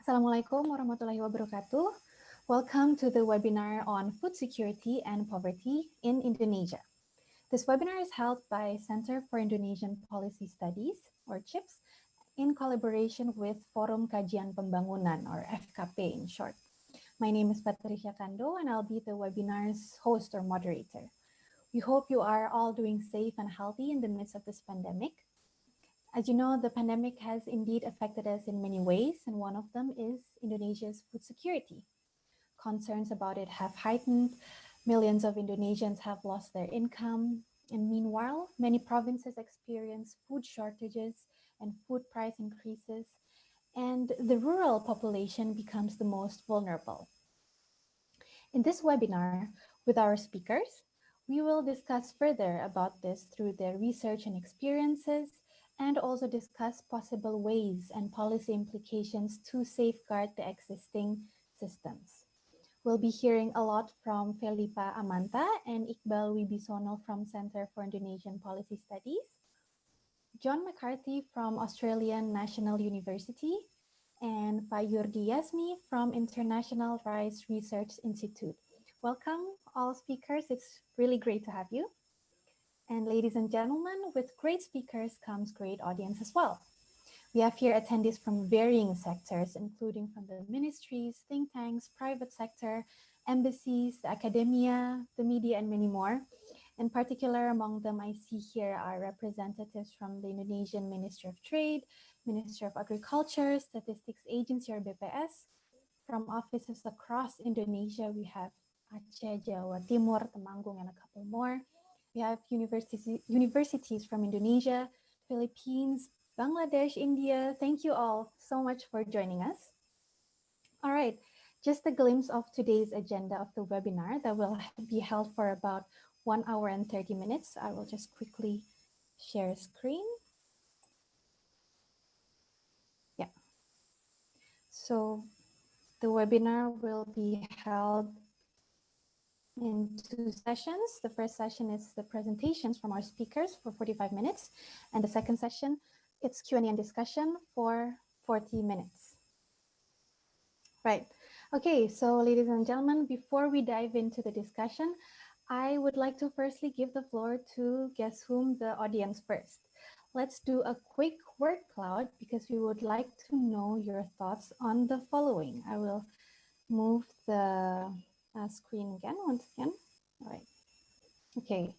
Assalamualaikum warahmatullahi wabarakatuh. Welcome to the webinar on food security and poverty in Indonesia. This webinar is held by Center for Indonesian Policy Studies, or CHIPS, in collaboration with Forum Kajian Pembangunan, or FKP in short. My name is Patricia Kando, and I'll be the webinar's host or moderator. We hope you are all doing safe and healthy in the midst of this pandemic. As you know, the pandemic has indeed affected us in many ways, and one of them is Indonesia's food security. Concerns about it have heightened. Millions of Indonesians have lost their income. And meanwhile, many provinces experience food shortages and food price increases, and the rural population becomes the most vulnerable. In this webinar, with our speakers, we will discuss further about this through their research and experiences, and also discuss possible ways and policy implications to safeguard the existing systems. We'll be hearing a lot from Felipa Amanta and Iqbal Wibisono from Center for Indonesian Policy Studies, John McCarthy from Australian National University, and Jorde Yasmi from International Rice Research Institute. Welcome, all speakers. It's really great to have you. And ladies and gentlemen, with great speakers comes great audience as well. We have here attendees from varying sectors, including from the ministries, think tanks, private sector, embassies, the academia, the media, and many more. In particular, among them, I see here are representatives from the Indonesian Ministry of Trade, Ministry of Agriculture, Statistics Agency or BPS. From offices across Indonesia, we have Aceh, Jawa Timur, Temanggung, and a couple more. We have universities from Indonesia, Philippines, Bangladesh, India. Thank you all so much for joining us. All right, just a glimpse of today's agenda of the webinar that will be held for about 1 hour and 30 minutes. I will just quickly share screen. Yeah. So the webinar will be held in 2 sessions. The first session is the presentations from our speakers for 45 minutes. And the second session, it's Q&A and discussion for 40 minutes. Right. Okay, so ladies and gentlemen, before we dive into the discussion, I would like to firstly give the floor to guess whom, the audience first. Let's do a quick word cloud because we would like to know your thoughts on the following. I will move the screen again, once again. All right. Okay.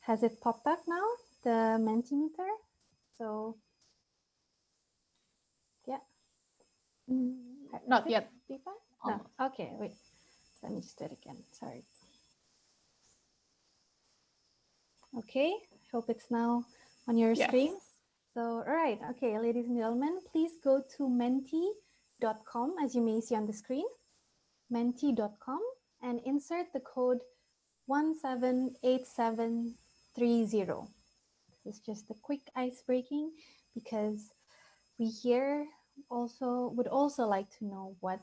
Has it popped up now, the Mentimeter? So, yeah. Not yet. No. Okay, wait. Let me just do it again. Sorry. Okay, hope it's now on your screen. So, all right. Okay, ladies and gentlemen, please go to menti.com, as you may see on the screen, menti.com, and insert the code 178730. This is just a quick ice breaking because we here would also like to know what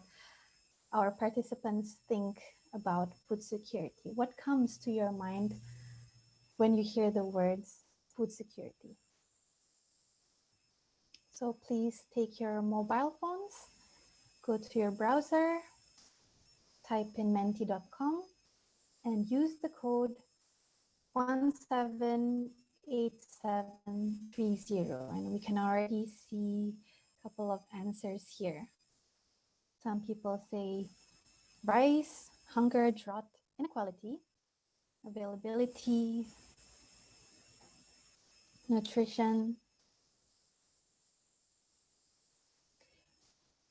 our participants think about food security. What comes to your mind when you hear the words food security? So please take your mobile phones, go to your browser, type in menti.com, and use the code 178730. And we can already see a couple of answers here. Some people say rice, hunger, drought, inequality, availability, nutrition.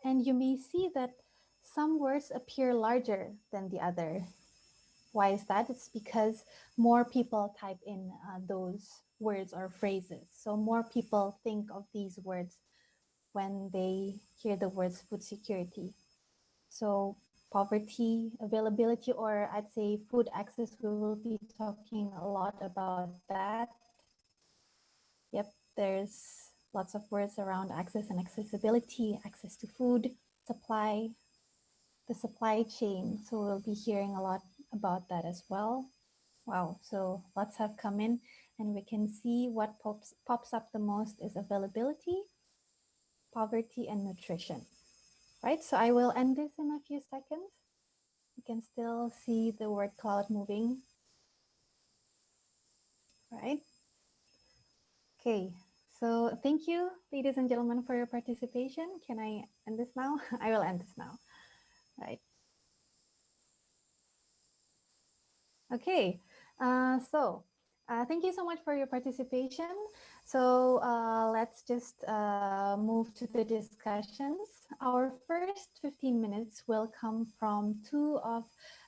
And you may see that some words appear larger than the other. Why is that? It's because more people type in those words or phrases. So more people think of these words when they hear the words food security. So poverty, availability, or I'd say food access, we will be talking a lot about that. Yep, there's lots of words around access and accessibility, access to food, supply, the supply chain. So we'll be hearing a lot about that as well. Wow, so lots have come in, and we can see what pops up the most is availability, poverty, and nutrition. Right, so I will end this in a few seconds. You can still see the word cloud moving, right? Okay, so thank you, ladies and gentlemen, for your participation. Can I end this now? I will end this now, right? Okay, thank you so much for your participation. So let's just move to the discussions. Our first 15 minutes will come from two of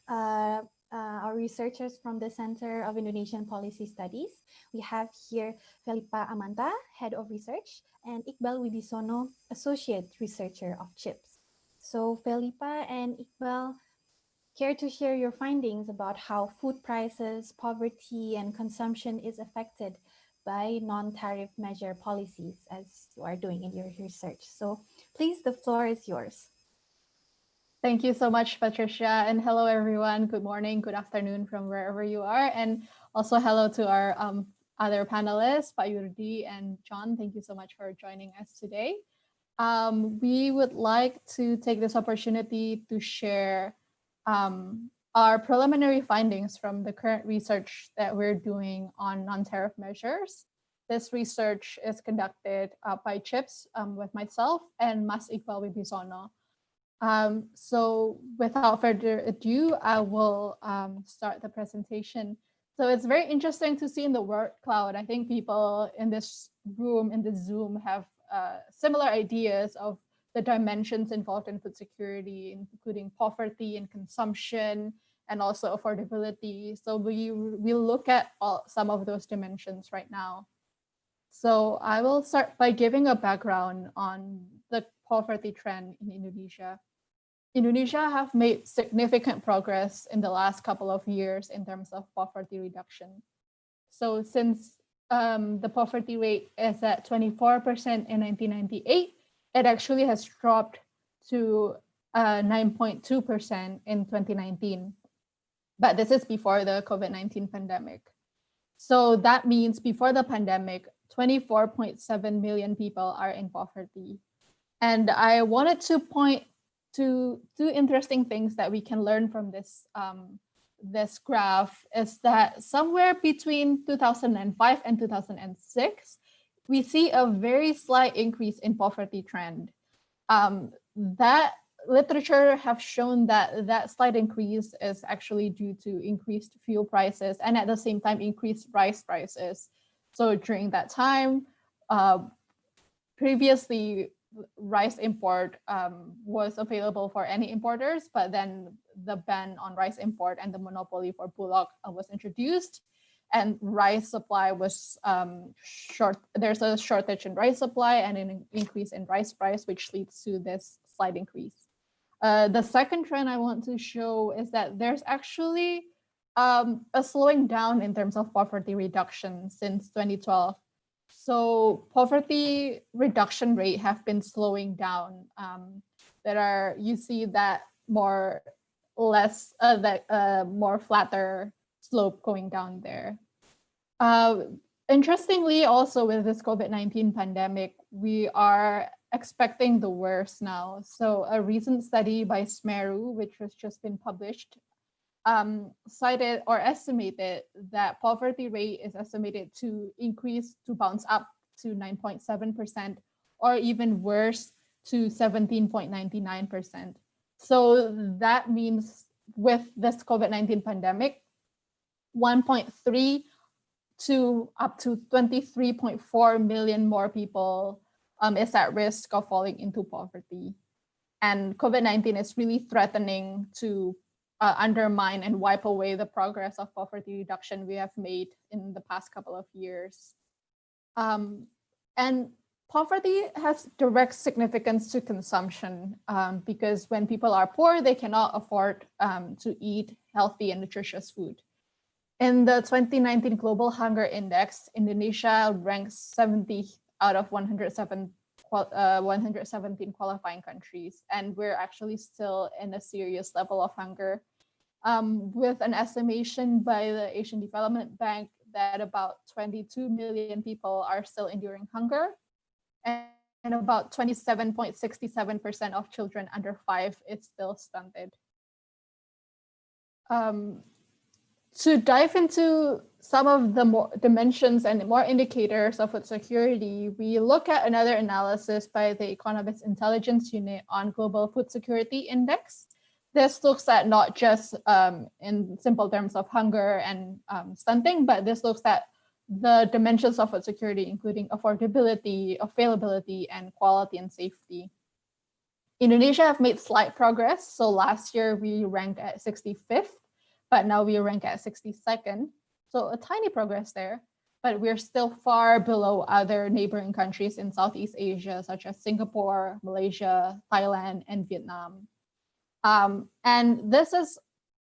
uh, our researchers from the Center of Indonesian Policy Studies. We have here Felipa Amanta, Head of Research, and Iqbal Wibisono, Associate Researcher of CHIPS. So Felipa and Iqbal, care to share your findings about how food prices, poverty, and consumption is affected by non-tariff measure policies as you are doing in your research? So please, the floor is yours. Thank you so much, Patricia. And hello, everyone. Good morning, good afternoon from wherever you are. And also hello to our other panelists, Pak Jorde and John. Thank you so much for joining us today. We would like to take this opportunity to share our preliminary findings from the current research that we're doing on non-tariff measures. This research is conducted by CHIPS with myself and Mas Iqbal Wibisono. So without further ado, I will start the presentation. So it's very interesting to see in the word cloud. I think people in this room, in the Zoom, have similar ideas of the dimensions involved in food security, including poverty and consumption, and also affordability. So we'll look at some of those dimensions right now. So I will start by giving a background on the poverty trend in Indonesia. Indonesia have made significant progress in the last couple of years in terms of poverty reduction. So since the poverty rate is at 24% in 1998, it actually has dropped to 9.2% in 2019. But this is before the COVID-19 pandemic. So that means before the pandemic, 24.7 million people are in poverty. And I wanted to point to two interesting things that we can learn from this this graph is that somewhere between 2005 and 2006, we see a very slight increase in poverty trend. That literature have shown that that slight increase is actually due to increased fuel prices and at the same time increased rice prices. So during that time, previously rice import was available for any importers, but then the ban on rice import and the monopoly for Bulog was introduced, and rice supply was short. There's a shortage in rice supply and an increase in rice price, which leads to this slight increase. The second trend I want to show is that there's actually a slowing down in terms of poverty reduction since 2012. So poverty reduction rate have been slowing down. You see that more flatter slope going down there. Interestingly, also with this COVID-19 pandemic, we are expecting the worst now. So a recent study by Smeru, which has just been published, cited or estimated that poverty rate is estimated to bounce up to 9.7%, or even worse, to 17.99%. So that means with this COVID-19 pandemic, 1.3 to up to 23.4 million more people is at risk of falling into poverty. And COVID-19 is really threatening to undermine and wipe away the progress of poverty reduction we have made in the past couple of years. And poverty has direct significance to consumption because when people are poor, they cannot afford to eat healthy and nutritious food. In the 2019 Global Hunger Index, Indonesia ranks 70 out of 117 qualifying countries, and we're actually still in a serious level of hunger, with an estimation by the Asian Development Bank that about 22 million people are still enduring hunger, and and about 27.67% of children under 5 is still stunted. To dive into some of the more dimensions and more indicators of food security, we look at another analysis by the Economist Intelligence Unit on Global Food Security Index. This looks at not just in simple terms of hunger and stunting, but this looks at the dimensions of food security, including affordability, availability, and quality and safety. Indonesia have made slight progress. So last year we ranked at 65th, but now we rank at 62nd. So a tiny progress there, but we're still far below other neighboring countries in Southeast Asia, such as Singapore, Malaysia, Thailand, and Vietnam. And this is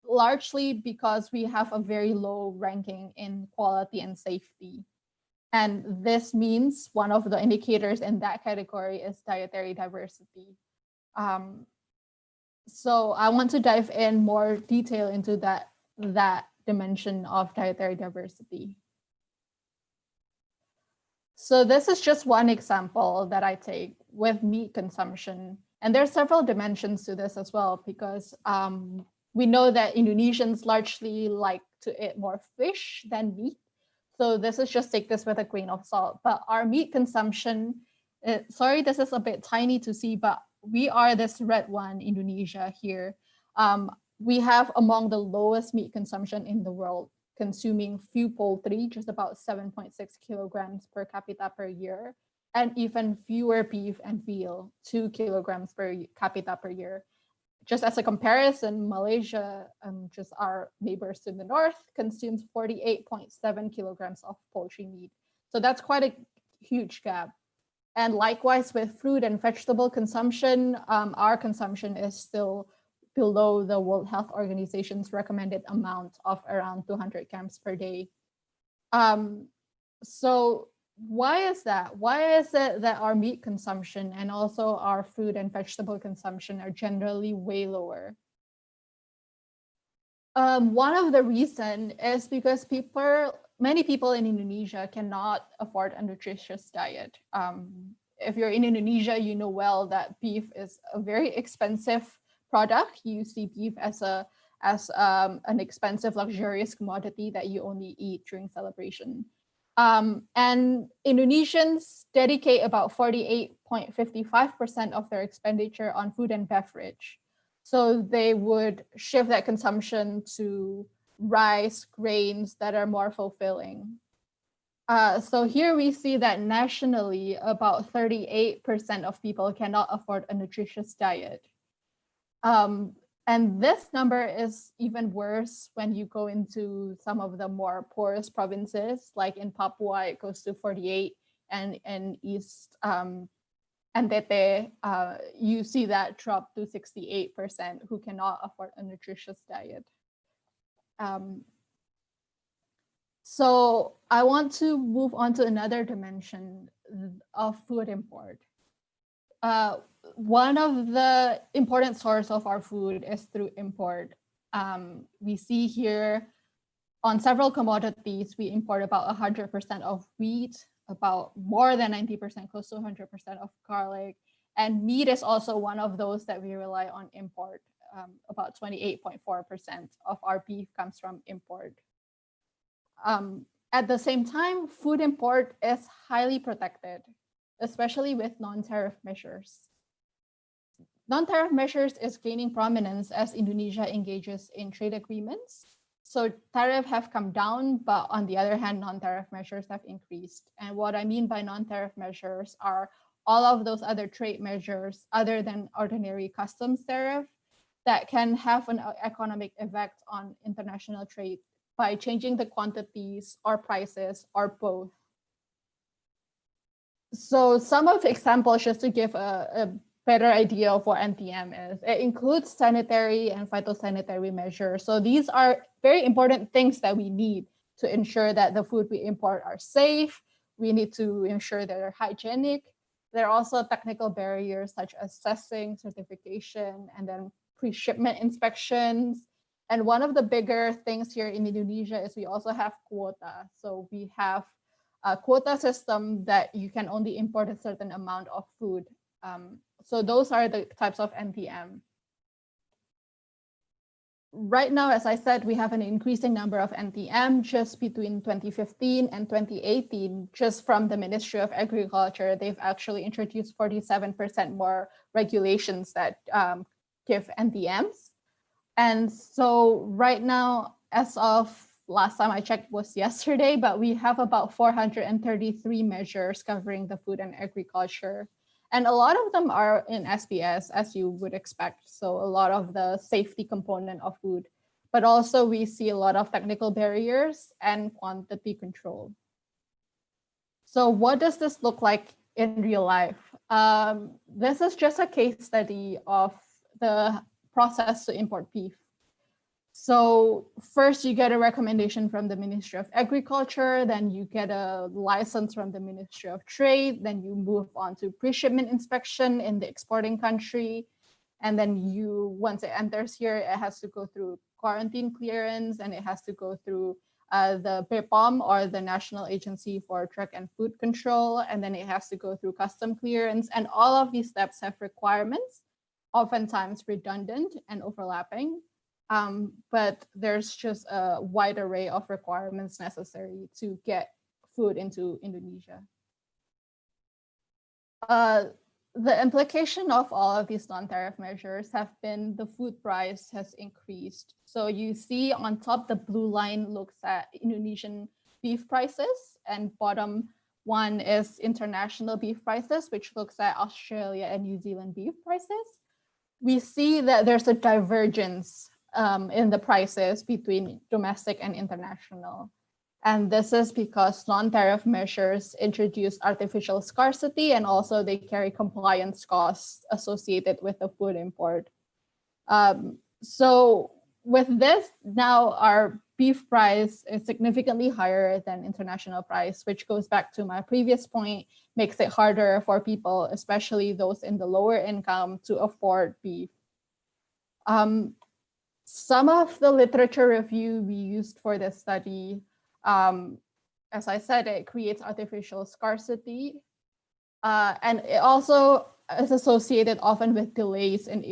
largely because we have a very low ranking in quality and safety. And this means one of the indicators in that category is dietary diversity. So I want to dive in more detail into that dimension of dietary diversity. So this is just one example that I take with meat consumption. And there are several dimensions to this as well, because we know that Indonesians largely like to eat more fish than meat. So this is just take this with a grain of salt. But our meat consumption, sorry, this is a bit tiny to see, but we are this red one, Indonesia here. We have among the lowest meat consumption in the world, consuming few poultry, just about 7.6 kilograms per capita per year, and even fewer beef and veal, 2 kilograms per capita per year. Just as a comparison, Malaysia, just our neighbors to the north, consumes 48.7 kilograms of poultry meat. So that's quite a huge gap. And likewise with fruit and vegetable consumption, our consumption is still below the World Health Organization's recommended amount of around 200 grams per day. So why is that? Why is it that our meat consumption and also our fruit and vegetable consumption are generally way lower? One of the reasons is because many people in Indonesia cannot afford a nutritious diet. If you're in Indonesia, you know well that beef is a very expensive product. You see beef as an expensive, luxurious commodity that you only eat during celebration. And Indonesians dedicate about 48.55% of their expenditure on food and beverage. So they would shift that consumption to rice, grains that are more fulfilling. So here we see that nationally, about 38% of people cannot afford a nutritious diet. And this number is even worse when you go into some of the more poorest provinces, like in Papua, it goes to 48, and in East Andete, you see that drop to 68% who cannot afford a nutritious diet. So I want to move on to another dimension of food import. One of the important sources of our food is through import. We see here on several commodities, we import about 100% of wheat, about more than 90%, close to 100% of garlic. And meat is also one of those that we rely on import. About 28.4% of our beef comes from import. At the same time, food import is highly protected, especially with non-tariff measures. Non-tariff measures is gaining prominence as Indonesia engages in trade agreements. So tariffs have come down, but on the other hand, non-tariff measures have increased. And what I mean by non-tariff measures are all of those other trade measures other than ordinary customs tariff that can have an economic effect on international trade by changing the quantities or prices or both. So some of the examples, just to give a better idea of what NPM is, it includes sanitary and phytosanitary measures. So these are very important things that we need to ensure that the food we import are safe. We need to ensure that they're hygienic. There are also technical barriers such as testing, certification, and then pre-shipment inspections. And one of the bigger things here in Indonesia is we also have quota. So we have quota system that you can only import a certain amount of food. So those are the types of NPM. Right now, as I said, we have an increasing number of NTM. Just between 2015 and 2018, just from the Ministry of Agriculture, they've actually introduced 47% more regulations that give NTMs. And so right now, as of last time I checked was yesterday, but we have about 433 measures covering the food and agriculture. And a lot of them are in SBS, as you would expect. So a lot of the safety component of food, but also we see a lot of technical barriers and quantity control. So what does this look like in real life? This is just a case study of the process to import beef. So first you get a recommendation from the Ministry of Agriculture, then you get a license from the Ministry of Trade, then you move on to pre-shipment inspection in the exporting country. And then once it enters here, it has to go through quarantine clearance, and it has to go through the BPOM, or the National Agency for Drug and Food Control, and then it has to go through custom clearance. And all of these steps have requirements, oftentimes redundant and overlapping. But there's just a wide array of requirements necessary to get food into Indonesia. The implication of all of these non-tariff measures have been the food price has increased. So you see on top, the blue line looks at Indonesian beef prices, and bottom one is international beef prices, which looks at Australia and New Zealand beef prices. We see that there's a divergence in the prices between domestic and international. And this is because non-tariff measures introduce artificial scarcity, and also they carry compliance costs associated with the food import. So with this, now our beef price is significantly higher than international price, which goes back to my previous point, makes it harder for people, especially those in the lower income, to afford beef. Some of the literature review we used for this study, as I said, it creates artificial scarcity. And it also is associated often with delays in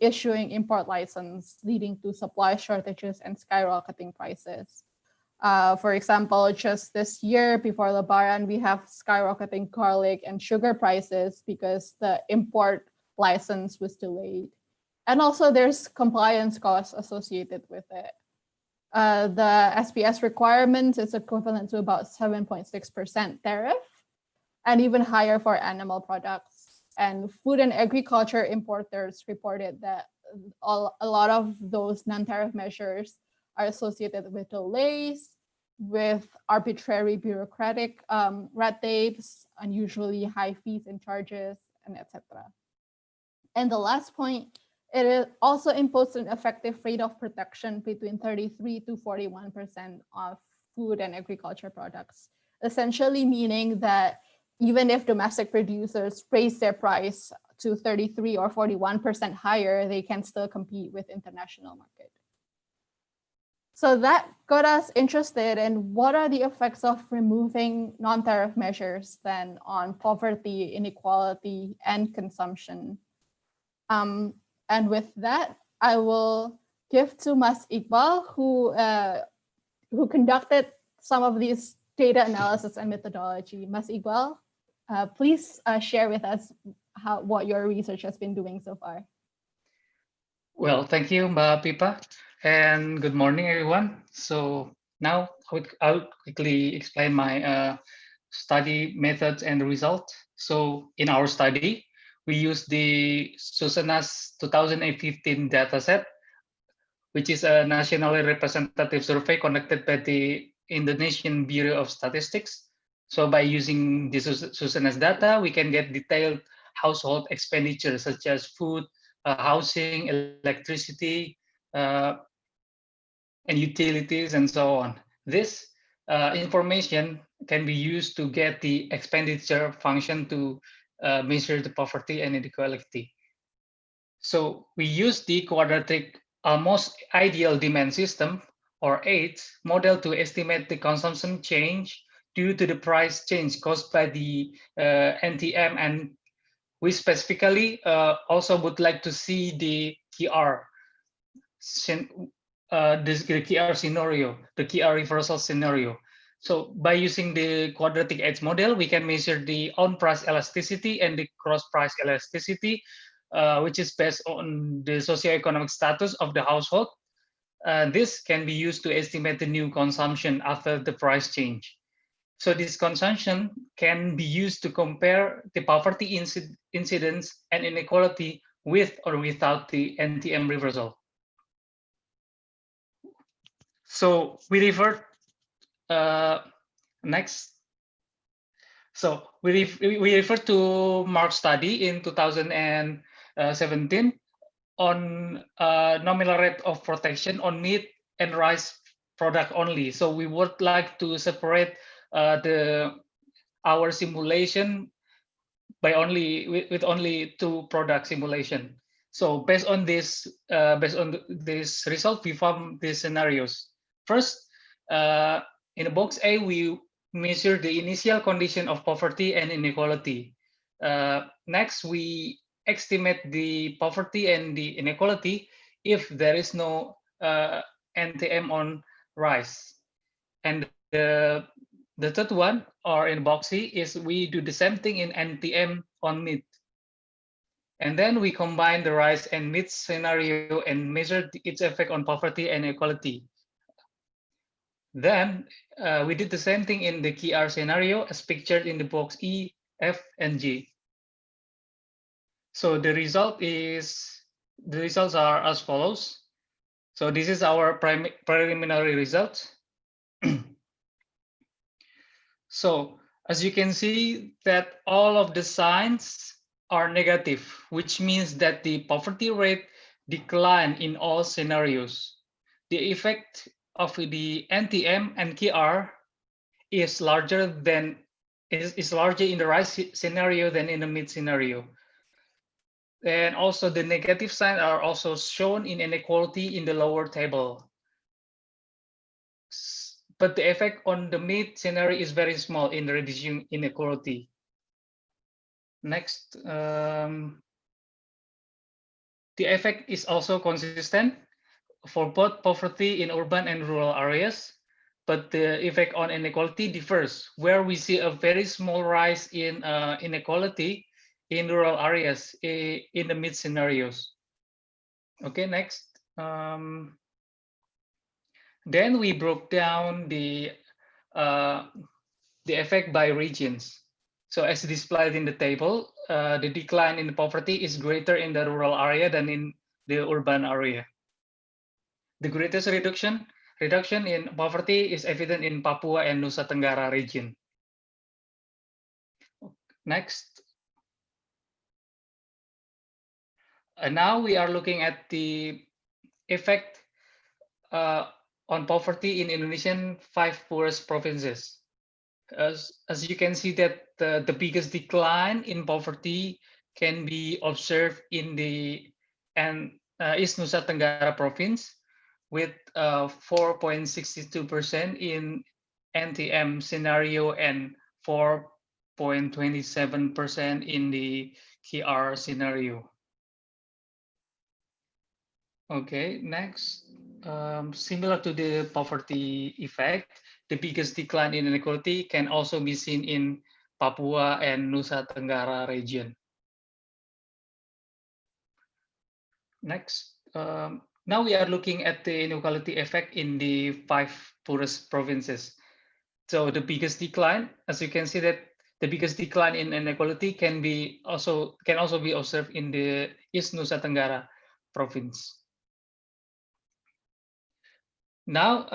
issuing import license, leading to supply shortages and skyrocketing prices. For example, just this year before Lebaran, we have skyrocketing garlic and sugar prices because the import license was delayed. And also there's compliance costs associated with it. The SPS requirement is equivalent to about 7.6% tariff, and even higher for animal products. And food and agriculture importers reported that a lot of those non-tariff measures are associated with delays, with arbitrary bureaucratic red tapes, unusually high fees and charges, and etc. And the last point, it also imposed an effective rate of protection between 33 to 41% of food and agriculture products, essentially meaning that even if domestic producers raise their price to 33 or 41% higher, they can still compete with international market. So that got us interested in what are the effects of removing non-tariff measures then on poverty, inequality, and consumption. And with that, I will give to Mas Iqbal, who conducted some of these data analysis and methodology. Mas Iqbal, please share with us what your research has been doing so far. Well, thank you, Mbak Pipa, and good morning, everyone. So now I'll quickly explain my study methods and results. So in our study, we use the Susenas 2015 dataset, which is a nationally representative survey conducted by the Indonesian Bureau of Statistics. So by using the Susenas data, we can get detailed household expenditures such as food, housing, electricity, and utilities, and so on. This information can be used to get the expenditure function to measure the poverty and inequality. So we use the quadratic most ideal demand system, or AIDS model, to estimate the consumption change due to the price change caused by the NTM, and we specifically also would like to see the KR, the KR scenario, the KR reversal scenario. So by using the quadratic edge model, we can measure the on price elasticity and the cross price elasticity, which is based on the socioeconomic status of the household. This can be used to estimate the new consumption after the price change. So this consumption can be used to compare the poverty incidence and inequality with or without the NTM reversal. So we revert next. So we refer to Mark's study in 2017 on nominal rate of protection on meat and rice product only. So we would like to separate our simulation by with only 2 product simulation. So based on this result, we form these scenarios. First, in box A, we measure the initial condition of poverty and inequality. Next, we estimate the poverty and the inequality if there is no NTM on rice. And the third one, or in box C, is we do the same thing in NPM on meat. And then we combine the rice and meat scenario and measure its effect on poverty and equality. Then we did the same thing in the KR scenario as pictured in the box E, F, and G. So the results are as follows. So this is our preliminary results. So as you can see that all of the signs are negative, which means that the poverty rate declined in all scenarios. The effect of the NTM and KR is larger in the rice scenario than in the meat scenario. And also the negative signs are also shown in inequality in the lower table. But the effect on the meat scenario is very small in reducing inequality. Next, the effect is also consistent for both poverty in urban and rural areas, but the effect on inequality differs, where we see a very small rise in inequality in rural areas in the meat scenarios. Okay, next. Then we broke down the effect by regions. So as displayed in the table, the decline in poverty is greater in the rural area than in the urban area. The greatest reduction in poverty is evident in Papua and Nusa Tenggara region. Next. And now we are looking at the effect on poverty in Indonesian 5 poorest provinces. As you can see that the biggest decline in poverty can be observed in the East Nusa Tenggara province with 4.62% in NTM scenario and 4.27% in the KR scenario. Okay, next. Similar to the poverty effect, the biggest decline in inequality can also be seen in Papua and Nusa Tenggara region. Next, now we are looking at the inequality effect in the 5 poorest provinces. So the biggest decline, as you can see that the biggest decline in inequality can also be observed in the East Nusa Tenggara province. Now,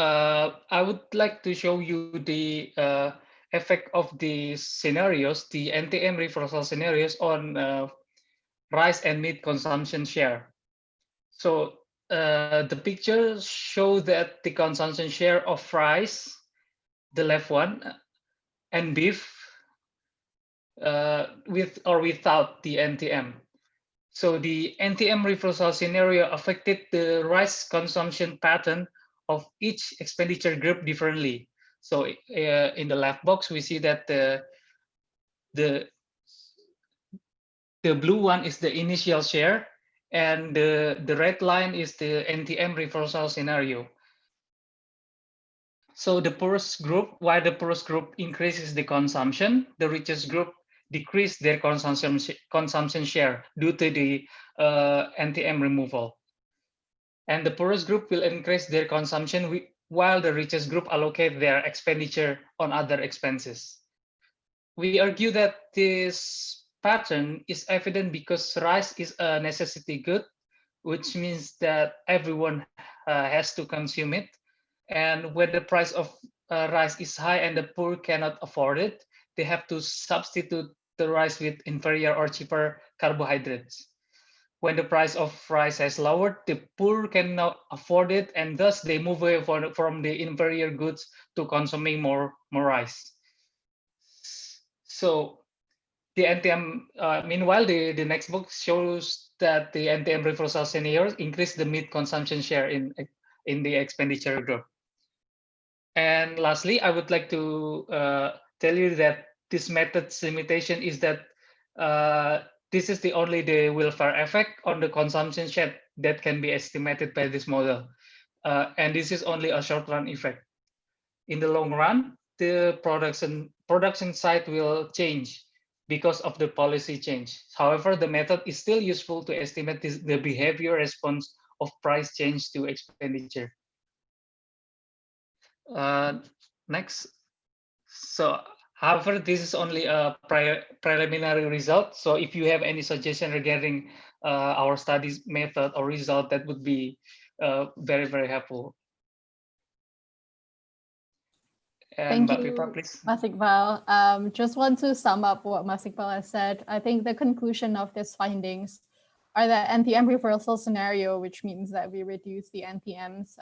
I would like to show you the effect of the scenarios, the NTM reversal scenarios on rice and meat consumption share. So the pictures show that the consumption share of rice, the left one, and beef with or without the NTM. So the NTM reversal scenario affected the rice consumption pattern of each expenditure group differently. So in the left box, we see that the blue one is the initial share, and the red line is the NTM reversal scenario. So the poorest group, while the poorest group increases the consumption, the richest group decrease their consumption share due to the NTM removal. And the poorest group will increase their consumption while the richest group allocate their expenditure on other expenses. We argue that this pattern is evident because rice is a necessity good, which means that everyone has to consume it. And when the price of rice is high and the poor cannot afford it, they have to substitute the rice with inferior or cheaper carbohydrates. When the price of rice has lowered, the poor cannot afford it, and thus they move away from the inferior goods to consuming more rice. So the NTM, meanwhile, the next book shows that the NTM reversal scenarios increase the meat consumption share in the expenditure group. And lastly, I would like to tell you that this method's limitation is that this is the only the welfare effect on the consumption share that can be estimated by this model. And this is only a short-run effect. In the long run, the production side will change because of the policy change. However, the method is still useful to estimate the behavior response of price change to expenditure. Next. So, however, this is only a preliminary result. So if you have any suggestion regarding our studies method or result, that would be very, very helpful. And Thank Mbak Pipa, you, please. Mas Iqbal. Just want to sum up what Mas Iqbal has said. I think the conclusion of these findings are that NTM reversal scenario, which means that we reduce the NTMs,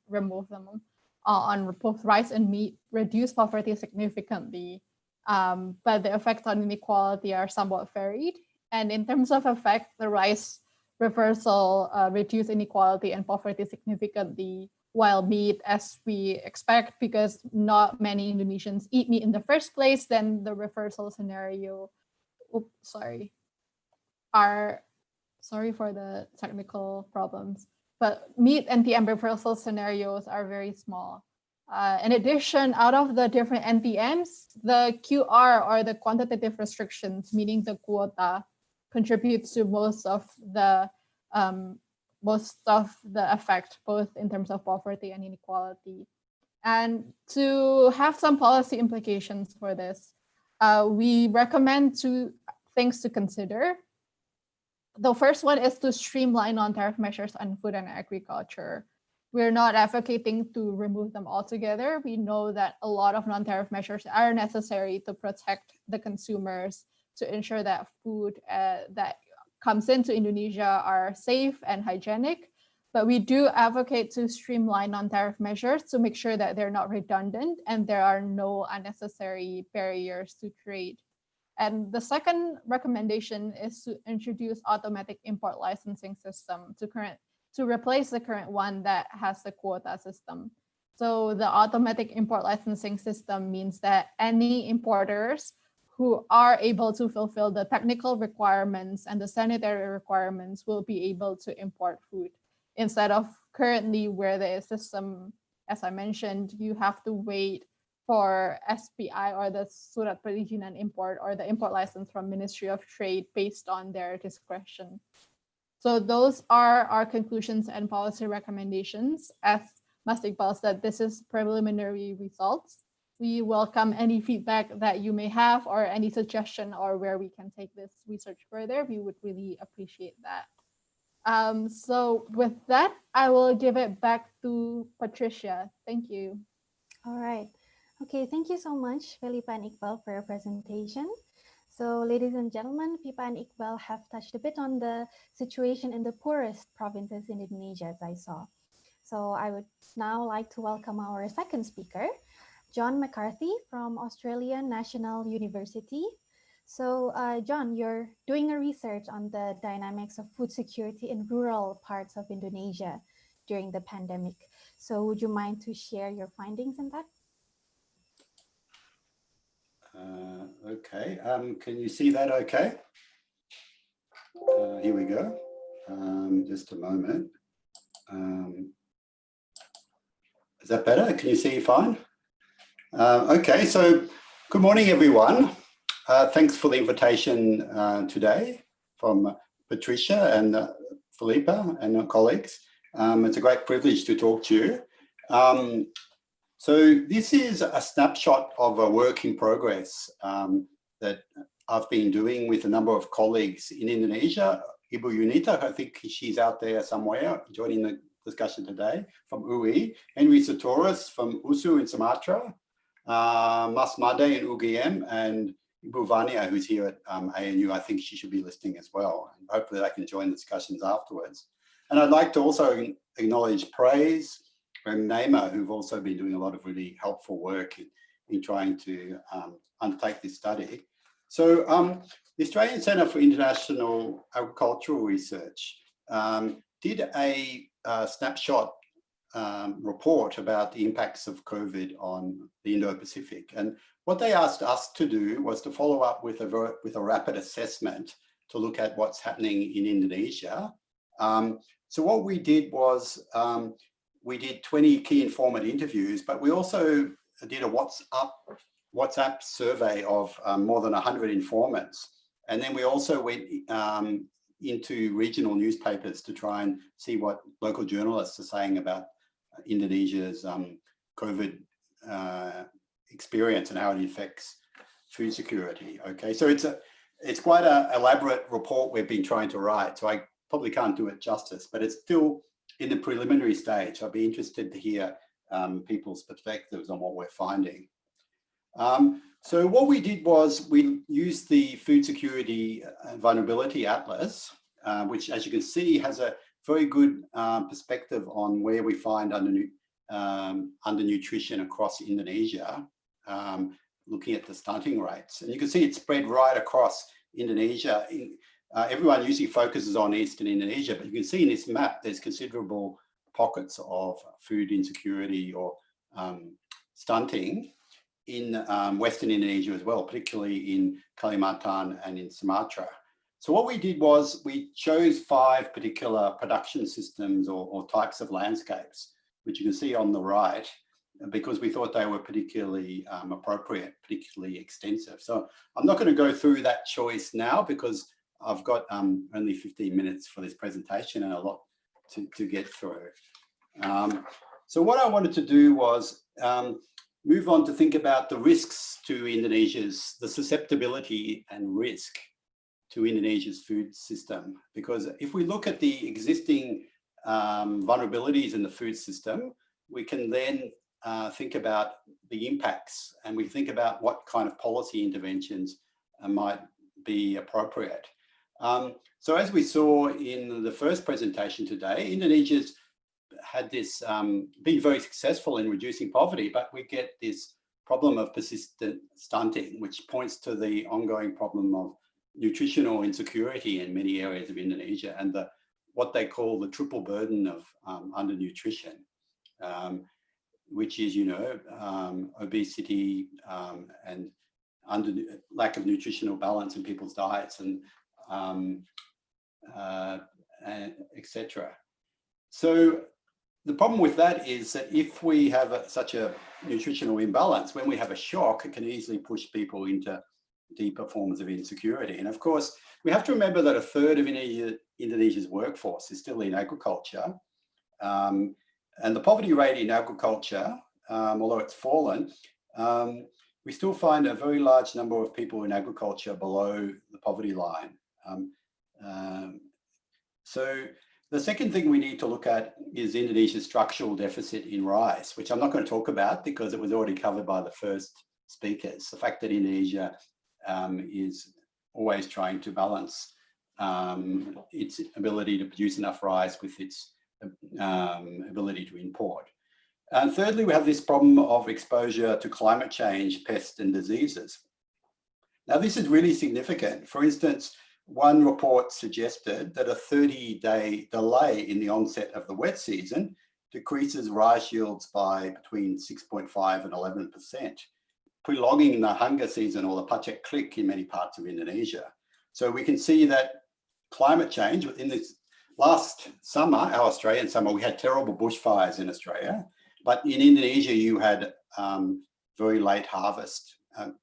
remove them on both rice and meat, reduce poverty significantly. But the effects on inequality are somewhat varied. And in terms of effect, the rice reversal reduce inequality and poverty significantly, while meat, as we expect, because not many Indonesians eat meat in the first place, then the reversal scenario, sorry for the technical problems, but meat and the reversal scenarios are very small. In addition, out of the different NPMs, the QR, or the quantitative restrictions, meaning the quota, contributes to most of the effect, both in terms of poverty and inequality. And to have some policy implications for this, we recommend two things to consider. The first one is to streamline non-tariff measures on food and agriculture. We're not advocating to remove them altogether. We know that a lot of non-tariff measures are necessary to protect the consumers, to ensure that food that comes into Indonesia are safe and hygienic. But we do advocate to streamline non-tariff measures to make sure that they're not redundant and there are no unnecessary barriers to trade. And the second recommendation is to introduce automatic import licensing system to replace the current one that has the quota system. So the automatic import licensing system means that any importers who are able to fulfill the technical requirements and the sanitary requirements will be able to import food, instead of currently where the system, as I mentioned, you have to wait for SPI, or the Surat Perizinan Import, or the import license from Ministry of Trade based on their discretion. So those are our conclusions and policy recommendations. As Mas Iqbal said, this is preliminary results. We welcome any feedback that you may have, or any suggestion, or where we can take this research further. We would really appreciate that. So with that, I will give it back to Patricia. Thank you. All right. Okay, thank you so much, Felipa and Iqbal, for your presentation. So, ladies and gentlemen, Pipa and Iqbal have touched a bit on the situation in the poorest provinces in Indonesia, as I saw. So, I would now like to welcome our second speaker, John McCarthy from Australian National University. So, John, you're doing a research on the dynamics of food security in rural parts of Indonesia during the pandemic. So, would you mind to share your findings in that? Okay, can you see that okay? Here we go. Just a moment. Is that better? Can you see fine? Okay, so good morning, everyone. Thanks for the invitation today from Patricia and Philippa and our colleagues. It's a great privilege to talk to you. So this is a snapshot of a work in progress that I've been doing with a number of colleagues in Indonesia. Ibu Yunita, I think she's out there somewhere joining the discussion today, from UI, Henry Satoris from USU in Sumatra, Mas Made in UGM, and Ibu Vania, who's here at ANU. I think she should be listening as well. And hopefully they can join the discussions afterwards. And I'd like to also acknowledge Praise and Naima, who've also been doing a lot of really helpful work in trying to undertake this study. So the Australian Centre for International Agricultural Research did a snapshot report about the impacts of COVID on the Indo-Pacific. And what they asked us to do was to follow up with a rapid assessment to look at what's happening in Indonesia. So what we did was we did 20 key informant interviews, but we also did a WhatsApp survey of more than 100 informants. And then we also went into regional newspapers to try and see what local journalists are saying about Indonesia's COVID experience and how it affects food security. Okay, so it's quite an elaborate report we've been trying to write, so I probably can't do it justice, but it's still in the preliminary stage. I'd be interested to hear people's perspectives on what we're finding. So what we did was we used the Food Security Vulnerability Atlas, which, as you can see, has a very good perspective on where we find undernutrition across Indonesia, looking at the stunting rates. And you can see it's spread right across Indonesia. Everyone usually focuses on Eastern Indonesia, but you can see in this map, there's considerable pockets of food insecurity or stunting in Western Indonesia as well, particularly in Kalimantan and in Sumatra. So what we did was we chose 5 particular production systems or types of landscapes, which you can see on the right, because we thought they were particularly appropriate, particularly extensive. So I'm not going to go through that choice now because I've got only 15 minutes for this presentation and a lot to get through. So what I wanted to do was move on to think about the risks to Indonesia's, the susceptibility and risk to Indonesia's food system. Because if we look at the existing vulnerabilities in the food system, we can then think about the impacts, and we think about what kind of policy interventions might be appropriate. So as we saw in the first presentation today, Indonesia's had this, been very successful in reducing poverty, but we get this problem of persistent stunting, which points to the ongoing problem of nutritional insecurity in many areas of Indonesia and what they call the triple burden of undernutrition, which is, obesity and lack of nutritional balance in people's diets and etc. So the problem with that is that if we have such a nutritional imbalance, when we have a shock, it can easily push people into deeper forms of insecurity. And of course, we have to remember that 1/3 of Indonesia's workforce is still in agriculture. And the poverty rate in agriculture, although it's fallen, we still find a very large number of people in agriculture below the poverty line. So the second thing we need to look at is Indonesia's structural deficit in rice, which I'm not going to talk about because it was already covered by the first speakers. The fact that Indonesia is always trying to balance its ability to produce enough rice with its ability to import. And thirdly, we have this problem of exposure to climate change, pests and diseases. Now, this is really significant. For instance, one report suggested that a 30-day delay in the onset of the wet season decreases rice yields by between 6.5 and 11%, prolonging the hunger season or the pacek klik in many parts of Indonesia. So we can see that climate change in this last summer, our Australian summer, we had terrible bushfires in Australia, but in Indonesia, you had very late harvest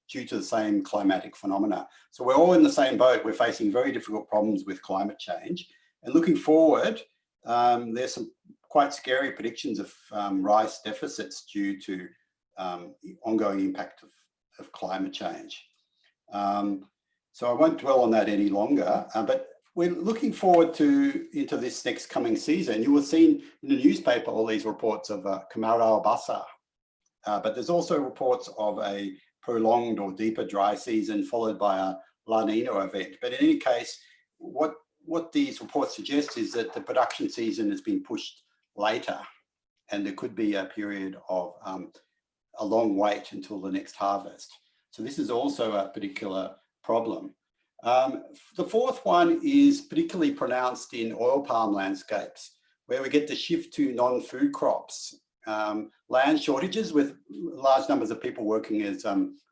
due to the same climatic phenomena. So we're all in the same boat. We're facing very difficult problems with climate change. And looking forward, there's some quite scary predictions of rice deficits due to the ongoing impact of climate change. So I won't dwell on that any longer, but we're looking forward into this next coming season. You will see in the newspaper all these reports of kemarau basah, but there's also reports of a prolonged or deeper dry season followed by a La Nina event. But in any case, what these reports suggest is that the production season has been pushed later, and there could be a period of a long wait until the next harvest. So this is also a particular problem. The fourth one is particularly pronounced in oil palm landscapes, where we get the shift to non-food crops, land shortages with large numbers of people working as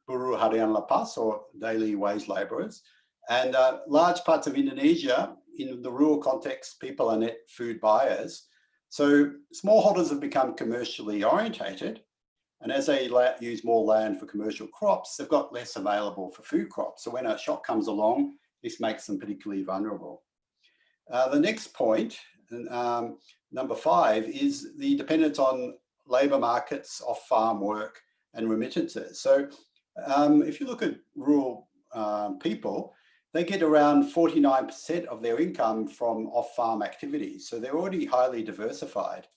buruh harian lepas or daily wage labourers, and large parts of Indonesia, in the rural context, people are net food buyers. So smallholders have become commercially orientated, and as they use more land for commercial crops, they've got less available for food crops. So when a shock comes along, this makes them particularly vulnerable. The next point, number 5, is the dependence on labour markets, off-farm work and remittances. So if you look at rural people, they get around 49% of their income from off-farm activities. So they're already highly diversified.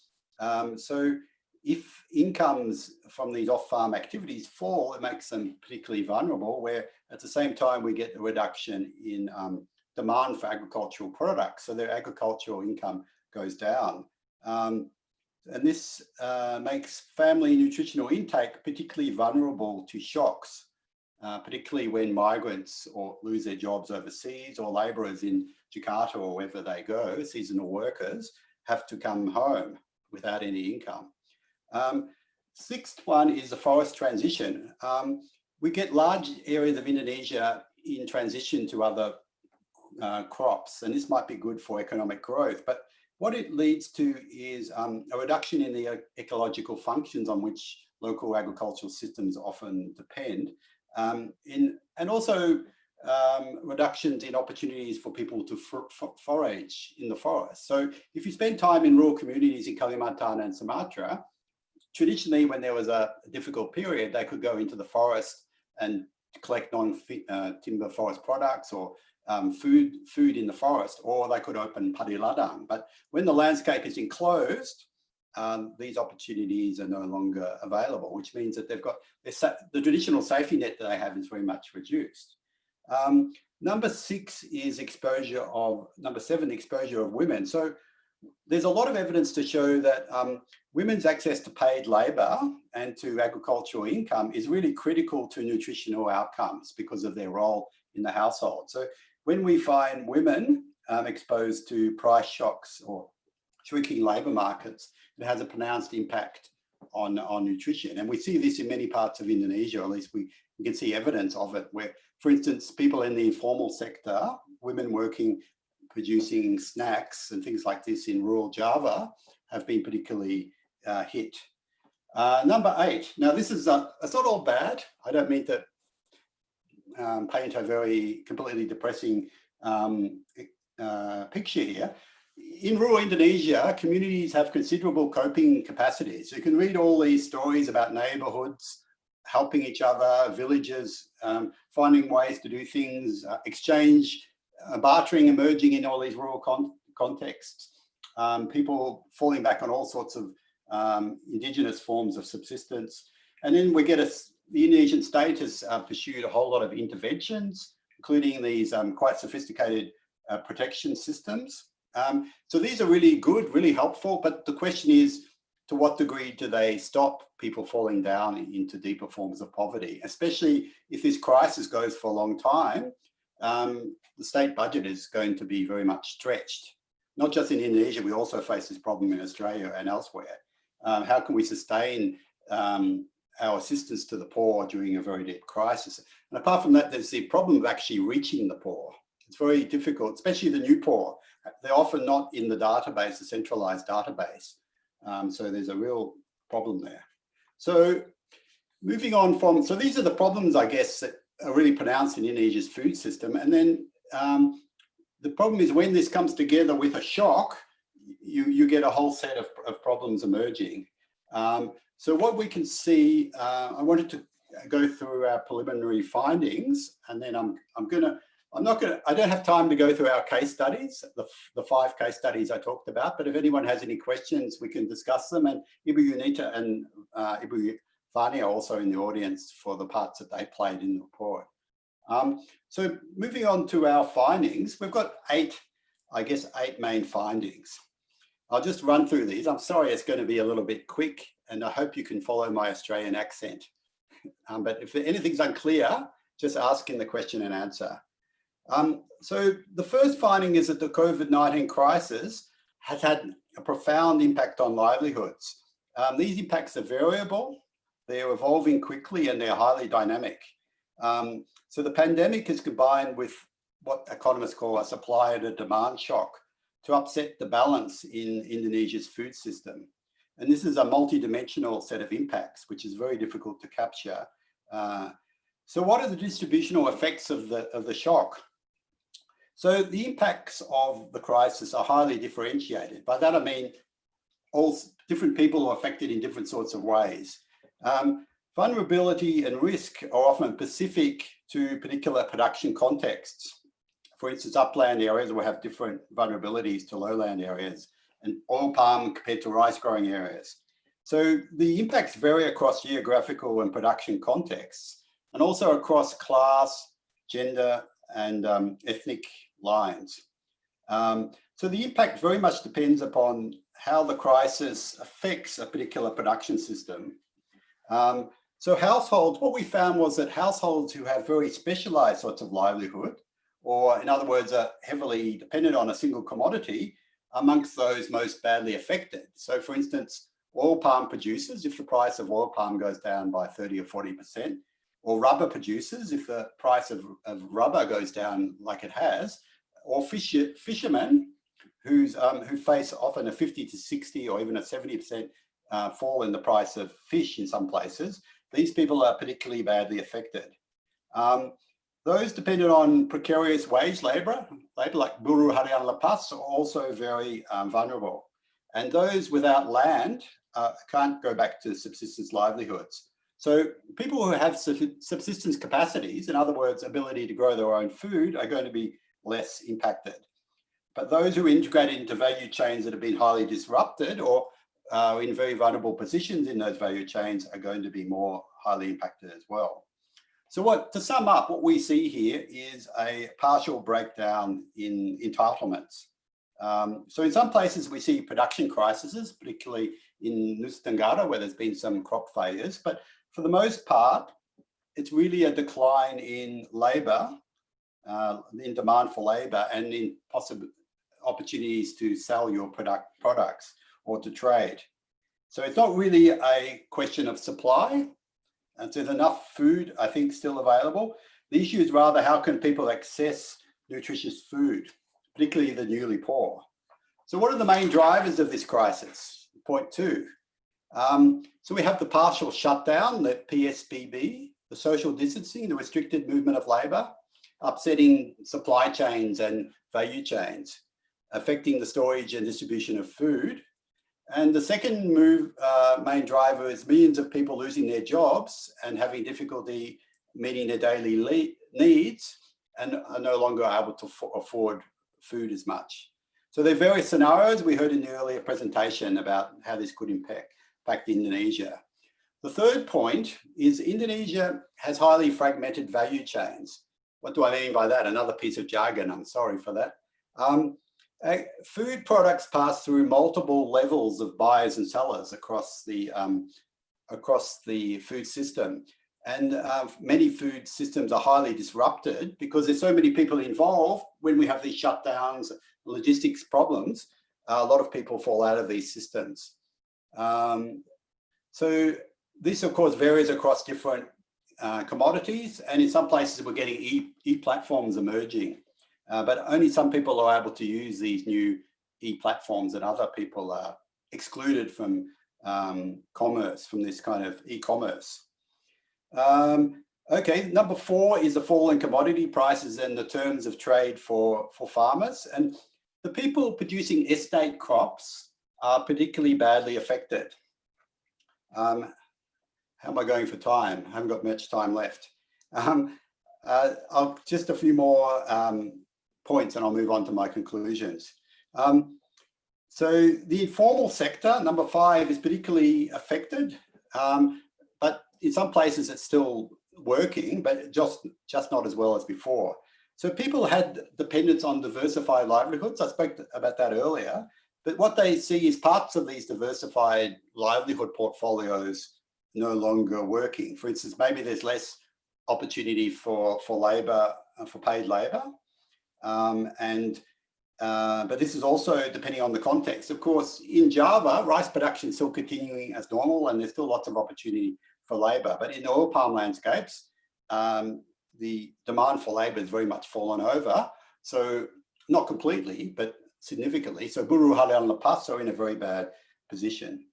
So if incomes from these off-farm activities fall, it makes them particularly vulnerable, where at the same time we get a reduction in demand for agricultural products. So their agricultural income goes down. And this makes family nutritional intake particularly vulnerable to shocks, particularly when migrants or lose their jobs overseas, or labourers in Jakarta or wherever they go, seasonal workers, have to come home without any income. Sixth one is the forest transition. We get large areas of Indonesia in transition to other crops, and this might be good for economic growth, but what it leads to is a reduction in the ecological functions on which local agricultural systems often depend, and also reductions in opportunities for people to forage in the forest. So if you spend time in rural communities in Kalimantan and Sumatra, traditionally when there was a difficult period, they could go into the forest and collect non-timber forest products or food in the forest, or they could open padi ladang. But when the landscape is enclosed, these opportunities are no longer available, which means that they've got the traditional safety net that they have is very much reduced. Number 6 is number 7, exposure of women. So there's a lot of evidence to show that women's access to paid labour and to agricultural income is really critical to nutritional outcomes because of their role in the household. So when we find women exposed to price shocks or shrinking labour markets, it has a pronounced impact on nutrition. And we see this in many parts of Indonesia, or at least we can see evidence of it, where, for instance, people in the informal sector, women working, producing snacks and things like this in rural Java, have been particularly hit. Number 8, now this is, it's not all bad. I don't mean to paint a very completely depressing picture here. In rural Indonesia, communities have considerable coping capacities. So you can read all these stories about neighbourhoods helping each other, villages finding ways to do things, exchange, bartering emerging in all these rural contexts, people falling back on all sorts of indigenous forms of subsistence. And then we get the Indonesian state has pursued a whole lot of interventions, including these quite sophisticated protection systems. So these are really good, really helpful, but the question is, to what degree do they stop people falling down into deeper forms of poverty, especially if this crisis goes for a long time? The state budget is going to be very much stretched. Not just in Indonesia, we also face this problem in Australia and elsewhere. How can we sustain our assistance to the poor during a very deep crisis. And apart from that, there's the problem of actually reaching the poor. It's very difficult, especially the new poor. They're often not in the database, the centralized database. So there's a real problem there. So moving on from, so these are the problems, I guess, that are really pronounced in Indonesia's food system. And then the problem is when this comes together with a shock, you get a whole set of problems emerging. So what we can see, I wanted to go through our preliminary findings, and then I don't have time to go through our case studies, the 5 case studies I talked about, but if anyone has any questions, we can discuss them. And Ibu Yunita and Ibu Fani are also in the audience for the parts that they played in the report. So moving on to our findings, we've got 8 main findings. I'll just run through these. I'm sorry it's going to be a little bit quick, and I hope you can follow my Australian accent. But if anything's unclear, just ask in the question and answer. So the first finding is that the COVID-19 crisis has had a profound impact on livelihoods. These impacts are variable, they're evolving quickly, and they're highly dynamic. So the pandemic is combined with what economists call a supply to demand shock to upset the balance in Indonesia's food system. And this is a multidimensional set of impacts, which is very difficult to capture. So what are the distributional effects of the shock? So the impacts of the crisis are highly differentiated. By that I mean all different people are affected in different sorts of ways. Vulnerability and risk are often specific to particular production contexts. For instance, upland areas will have different vulnerabilities to lowland areas, and oil palm compared to rice growing areas. So the impacts vary across geographical and production contexts, and also across class, gender, and ethnic lines. So the impact very much depends upon how the crisis affects a particular production system. So households, what we found was that households who have very specialized sorts of livelihood, or in other words, are heavily dependent on a single commodity, amongst those most badly affected. So for instance, oil palm producers, if the price of oil palm goes down by 30 or 40%, or rubber producers, if the price of rubber goes down like it has, or fishermen who face often a 50 to 60 or even a 70% fall in the price of fish in some places, these people are particularly badly affected. Those dependent on precarious wage labor like buruh harian lepas, are also very vulnerable. And those without land can't go back to subsistence livelihoods. So people who have subsistence capacities, in other words, ability to grow their own food, are going to be less impacted. But those who are integrated into value chains that have been highly disrupted or are in very vulnerable positions in those value chains are going to be more highly impacted as well. So to sum up, what we see here is a partial breakdown in entitlements. So in some places we see production crises, particularly in Nusa Tenggara, where there's been some crop failures, but for the most part, it's really a decline in labour, in demand for labour, and in possible opportunities to sell your products or to trade. So it's not really a question of supply. And so there's enough food, I think, still available. The issue is rather how can people access nutritious food, particularly the newly poor. So what are the main drivers of this crisis? Point 2. So we have the partial shutdown, the PSBB, the social distancing, the restricted movement of labour, upsetting supply chains and value chains, affecting the storage and distribution of food. And the second main driver is millions of people losing their jobs and having difficulty meeting their daily needs and are no longer able to afford food as much. So there are various scenarios. We heard in the earlier presentation about how this could impact Indonesia. The third point is Indonesia has highly fragmented value chains. What do I mean by that? Another piece of jargon, I'm sorry for that. Food products pass through multiple levels of buyers and sellers across the food system. And many food systems are highly disrupted because there's so many people involved. When we have these shutdowns, logistics problems, a lot of people fall out of these systems. So This, of course, varies across different commodities, and in some places we're getting e-platforms emerging, but only some people are able to use these new e-platforms, and other people are excluded from commerce, from this kind of e-commerce. Okay, number 4 is the fall in commodity prices and the terms of trade for farmers. And the people producing estate crops are particularly badly affected. How am I going for time? I haven't got much time left. Just a few more points and I'll move on to my conclusions. So the informal sector, number 5, is particularly affected, but in some places it's still working, but just not as well as before. So people had dependence on diversified livelihoods. I spoke about that earlier, but what they see is parts of these diversified livelihood portfolios no longer working. For instance, maybe there's less opportunity for labor, for paid labor, but this is also depending on the context. Of course, in Java, rice production is still continuing as normal, and there's still lots of opportunity for labor. But in the oil palm landscapes, the demand for labor has very much fallen over. So not completely, but significantly. So Buruh Harian Lepas are in a very bad position.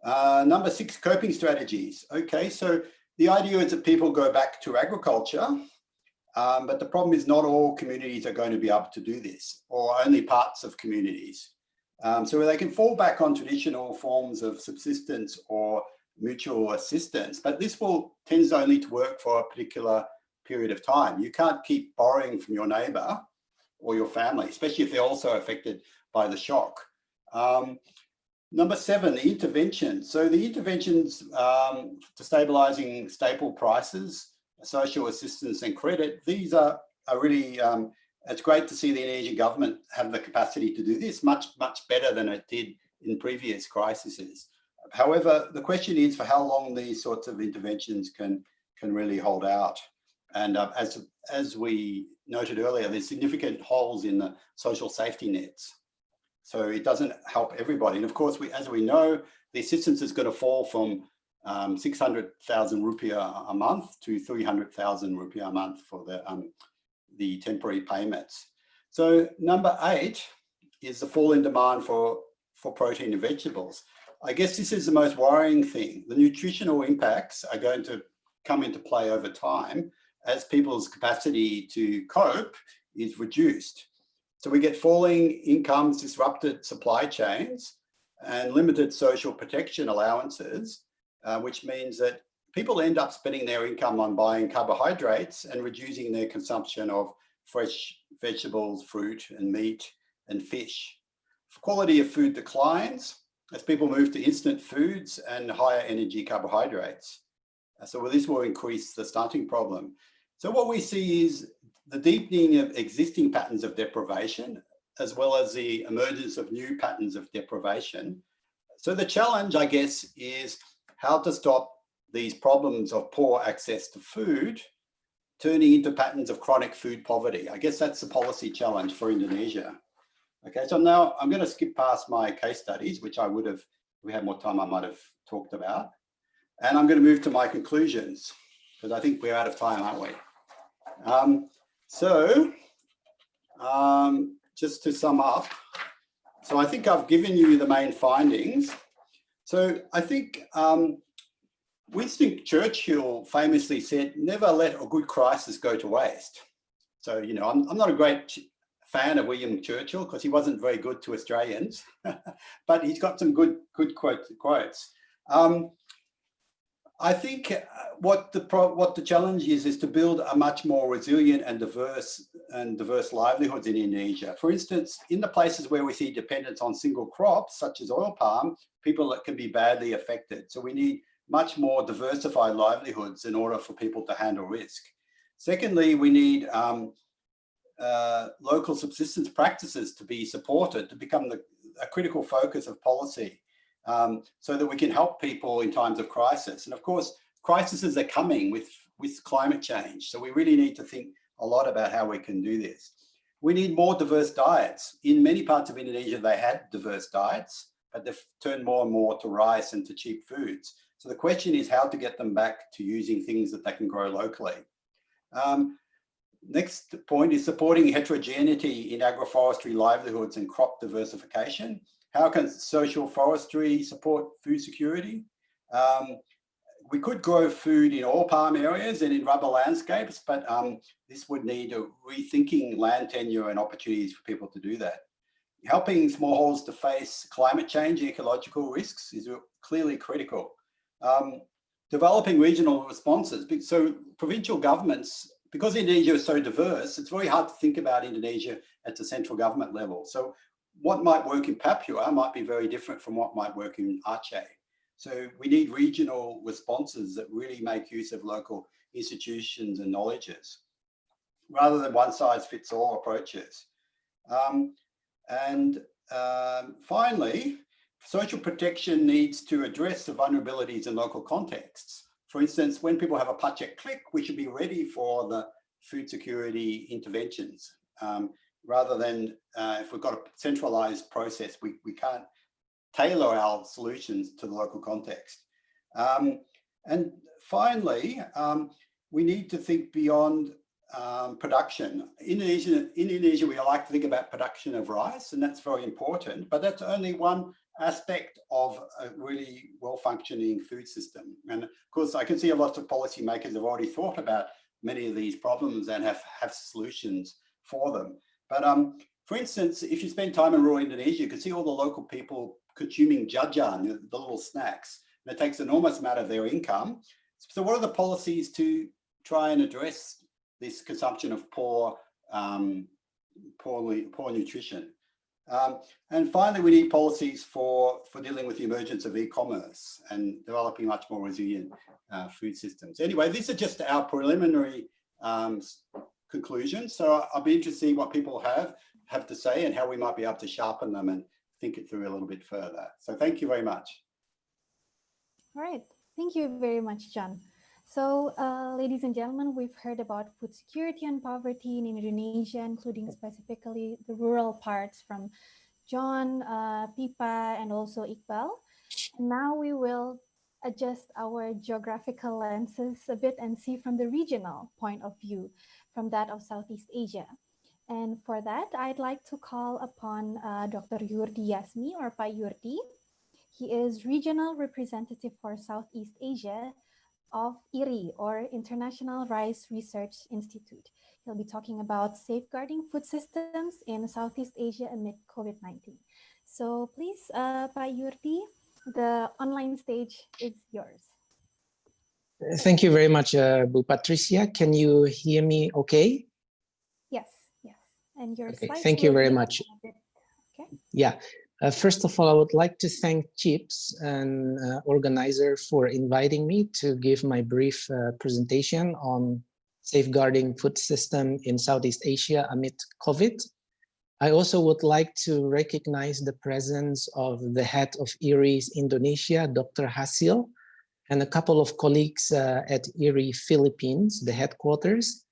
Number 6, coping strategies. Okay, so the idea is that people go back to agriculture, but the problem is not all communities are going to be able to do this, or only parts of communities. So they can fall back on traditional forms of subsistence or mutual assistance, but this tends only to work for a particular period of time. You can't keep borrowing from your neighbour or your family, especially if they're also affected by the shock. Number 7, the interventions. So the interventions to stabilising staple prices, social assistance and credit, these are really, it's great to see the Indonesian government have the capacity to do this much better than it did in previous crises. However, the question is for how long these sorts of interventions can really hold out. And as we noted earlier, there's significant holes in the social safety nets. So it doesn't help everybody. And of course, as we know, the assistance is going to fall from 600,000 rupiah a month to 300,000 rupiah a month for the temporary payments. So number 8 is the fall in demand for protein and vegetables. I guess this is the most worrying thing. The nutritional impacts are going to come into play over time as people's capacity to cope is reduced. So we get falling incomes, disrupted supply chains, and limited social protection allowances, which means that people end up spending their income on buying carbohydrates and reducing their consumption of fresh vegetables, fruit and meat and fish. Quality of food declines as people move to instant foods and higher energy carbohydrates. So this will increase the stunting problem. So what we see is the deepening of existing patterns of deprivation, as well as the emergence of new patterns of deprivation. So the challenge, I guess, is how to stop these problems of poor access to food turning into patterns of chronic food poverty. I guess that's the policy challenge for Indonesia. Okay, so now I'm going to skip past my case studies, which I would have, if we had more time, I might have talked about. And I'm going to move to my conclusions, because I think we're out of time, aren't we? Just to sum up, so I think I've given you the main findings. So I think Winston Churchill famously said, never let a good crisis go to waste. So, you know, I'm not a great fan of William Churchill because he wasn't very good to Australians, but he's got some good quotes. I think what the challenge is to build a much more resilient and diverse livelihoods in Indonesia. For instance, in the places where we see dependence on single crops, such as oil palm, people that can be badly affected. So we need much more diversified livelihoods in order for people to handle risk. Secondly, we need local subsistence practices to be supported, to become a critical focus of policy, so that we can help people in times of crisis. And of course, crises are coming with climate change. So we really need to think a lot about how we can do this. We need more diverse diets. In many parts of Indonesia, they had diverse diets. but they've turned more and more to rice and to cheap foods. So the question is how to get them back to using things that they can grow locally. Next point is supporting heterogeneity in agroforestry livelihoods and crop diversification. How can social forestry support food security? We could grow food in all palm areas and in rubber landscapes, but this would need a rethinking land tenure and opportunities for people to do that. Helping smallholders to face climate change and ecological risks is clearly critical. Developing regional responses. So provincial governments, because Indonesia is so diverse, it's very hard to think about Indonesia at the central government level. So what might work in Papua might be very different from what might work in Aceh. So we need regional responses that really make use of local institutions and knowledges, rather than one-size-fits-all approaches. Finally, social protection needs to address the vulnerabilities in local contexts. For instance, when people have a pacek click, we should be ready for the food security interventions. Rather than if we've got a centralized process, we can't tailor our solutions to the local context. And finally, we need to think beyond production. In Indonesia, we like to think about production of rice, and that's very important, but that's only one aspect of a really well-functioning food system. And of course, I can see a lot of policymakers have already thought about many of these problems and have solutions for them. But for instance, if you spend time in rural Indonesia, you can see all the local people consuming jajan, the little snacks, and it takes an enormous amount of their income. So what are the policies to try and address this consumption of poor nutrition? And finally, we need policies for dealing with the emergence of e-commerce and developing much more resilient food systems. Anyway, these are just our preliminary conclusions. So I'll be interested to see what people have to say and how we might be able to sharpen them and think it through a little bit further. So thank you very much. All right, thank you very much, John. So, ladies and gentlemen, we've heard about food security and poverty in Indonesia, including specifically the rural parts from John, Pipa, and also Iqbal. And now we will adjust our geographical lenses a bit and see from the regional point of view, from that of Southeast Asia. And for that, I'd like to call upon Dr. Jorde Yasmi, or Pak Jorde. He is regional representative for Southeast Asia of IRI, or International Rice Research Institute. He'll be talking about safeguarding food systems in Southeast Asia amid COVID-19. So please, Pak Jorde, the online stage is yours. Thank you very much, Bu Patricia. Can you hear me okay? Yes, yes. And your okay, slides thank you very much. Okay. Yeah. First of all, I would like to thank CHIPS and organizer for inviting me to give my brief presentation on safeguarding food system in Southeast Asia amid COVID. I also would like to recognize the presence of the head of IRI's Indonesia, Dr. Hasil, and a couple of colleagues at IRI Philippines, the headquarters.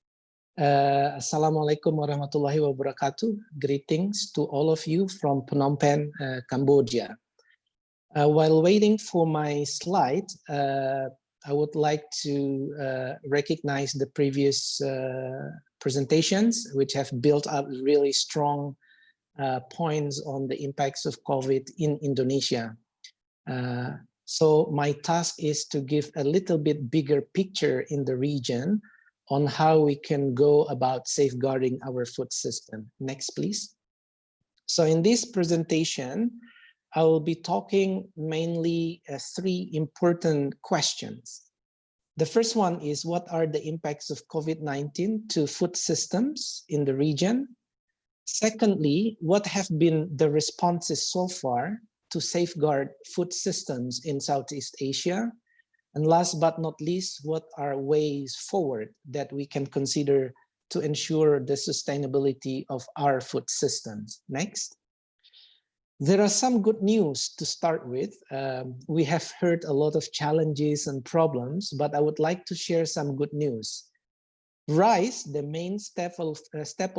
Assalamualaikum warahmatullahi wabarakatuh. Greetings to all of you from Phnom Penh, Cambodia. While waiting for my slide, I would like to recognize the previous presentations, which have built up really strong points on the impacts of COVID in Indonesia. So my task is to give a little bit bigger picture in the region on how we can go about safeguarding our food system. Next, please. So in this presentation, I will be talking mainly three important questions. The first one is, what are the impacts of COVID-19 to food systems in the region? Secondly, what have been the responses so far to safeguard food systems in Southeast Asia? And last but not least, what are ways forward that we can consider to ensure the sustainability of our food systems? Next. There are some good news to start with. We have heard a lot of challenges and problems, but I would like to share some good news. Rice, the main staple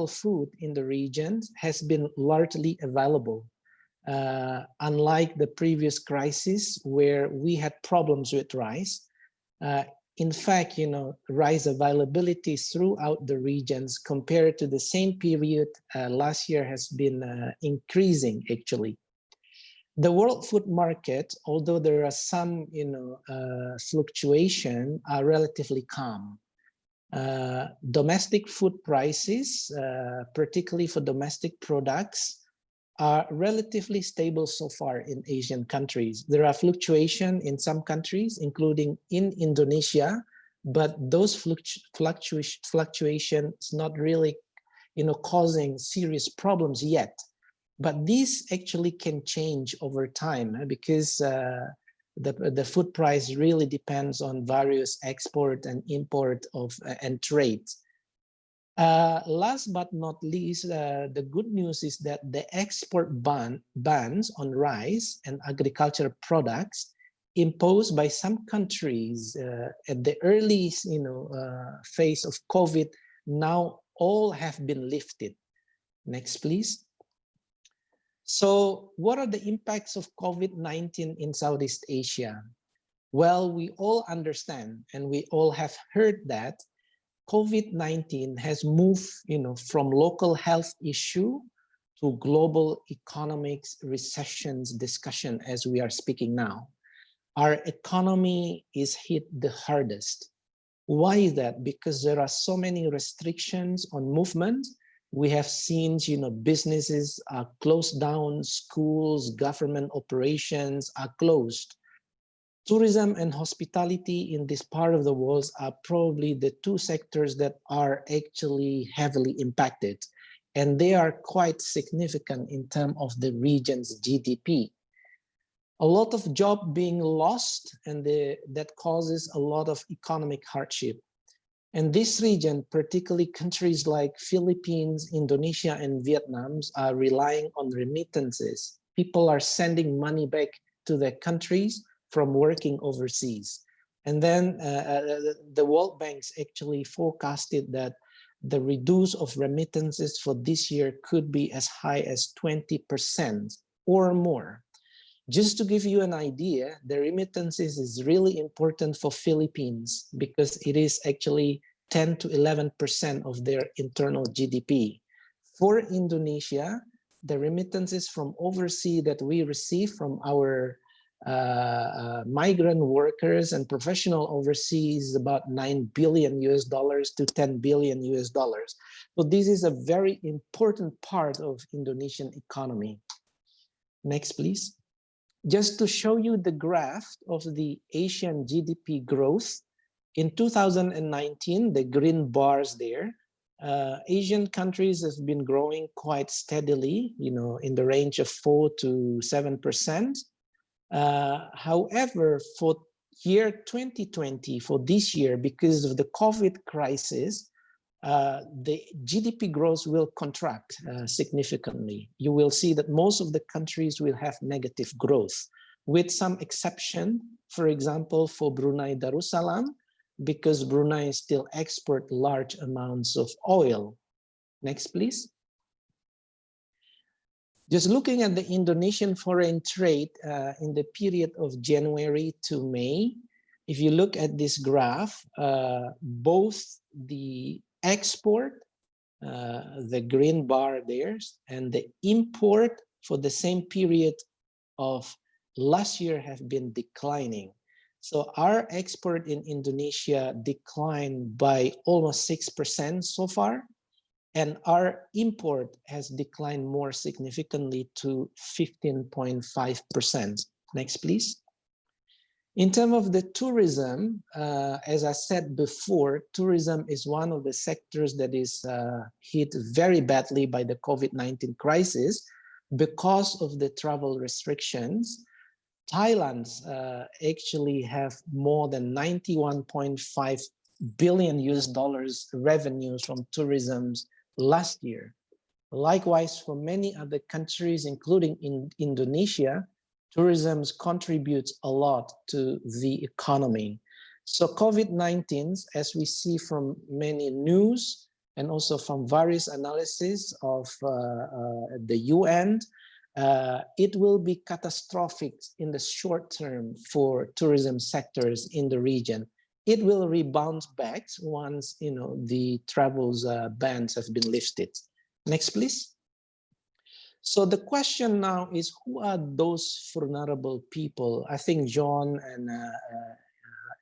food in the region, has been largely available. unlike the previous crisis where we had problems with rice. In fact, rice availability throughout the regions compared to the same period last year has been increasing actually. The world food market, although there are some, fluctuation, are relatively calm. Domestic food prices, particularly for domestic products, are relatively stable so far in Asian countries. There are fluctuations in some countries, including in Indonesia, but those fluctuations not really, causing serious problems yet. But this actually can change over time because the food price really depends on various export and import of and trade. Last but not least, the good news is that the export bans on rice and agricultural products imposed by some countries at the early phase of COVID now all have been lifted. Next, please. So what are the impacts of COVID-19 in Southeast Asia? Well, we all understand and we all have heard that COVID-19 has moved, from local health issue to global economics recessions discussion as we are speaking now. Our economy is hit the hardest. Why is that? Because there are so many restrictions on movement. We have seen, businesses are closed down, schools, government operations are closed. Tourism and hospitality in this part of the world are probably the two sectors that are actually heavily impacted, and they are quite significant in terms of the region's GDP. A lot of jobs being lost, and that causes a lot of economic hardship. And this region, particularly countries like Philippines, Indonesia, and Vietnam, are relying on remittances. People are sending money back to their countries from working overseas. And then the World Bank's actually forecasted that the reduce of remittances for this year could be as high as 20% or more. Just to give you an idea, the remittances is really important for Philippines because it is actually 10 to 11% of their internal GDP. For Indonesia, the remittances from overseas that we receive from our migrant workers and professional overseas is about $9 billion to $10 billion. So this is a very important part of Indonesian economy. Next, please. Just to show you the graph of the Asian GDP growth, in 2019, the green bars there, Asian countries have been growing quite steadily, in the range of 4 to 7%. However, for year 2020, for this year, because of the COVID crisis, the GDP growth will contract significantly. You will see that most of the countries will have negative growth, with some exception, for example, for Brunei Darussalam, because Brunei still export large amounts of oil. Next, please. Just looking at the Indonesian foreign trade in the period of January to May, if you look at this graph, both the export, the green bar there, and the import for the same period of last year have been declining. So our export in Indonesia declined by almost 6% so far, and our import has declined more significantly to 15.5%. Next, please. In terms of the tourism, as I said before, tourism is one of the sectors that is hit very badly by the COVID-19 crisis because of the travel restrictions. Thailand actually have more than $91.5 billion revenues from tourism last year. Likewise, for many other countries, including in Indonesia, tourism contributes a lot to the economy. So COVID-19, as we see from many news and also from various analysis of the UN, it will be catastrophic in the short term for tourism sectors in the region. It will rebound back once the travels bans have been lifted. Next, please. So the question now is, who are those vulnerable people? I think John and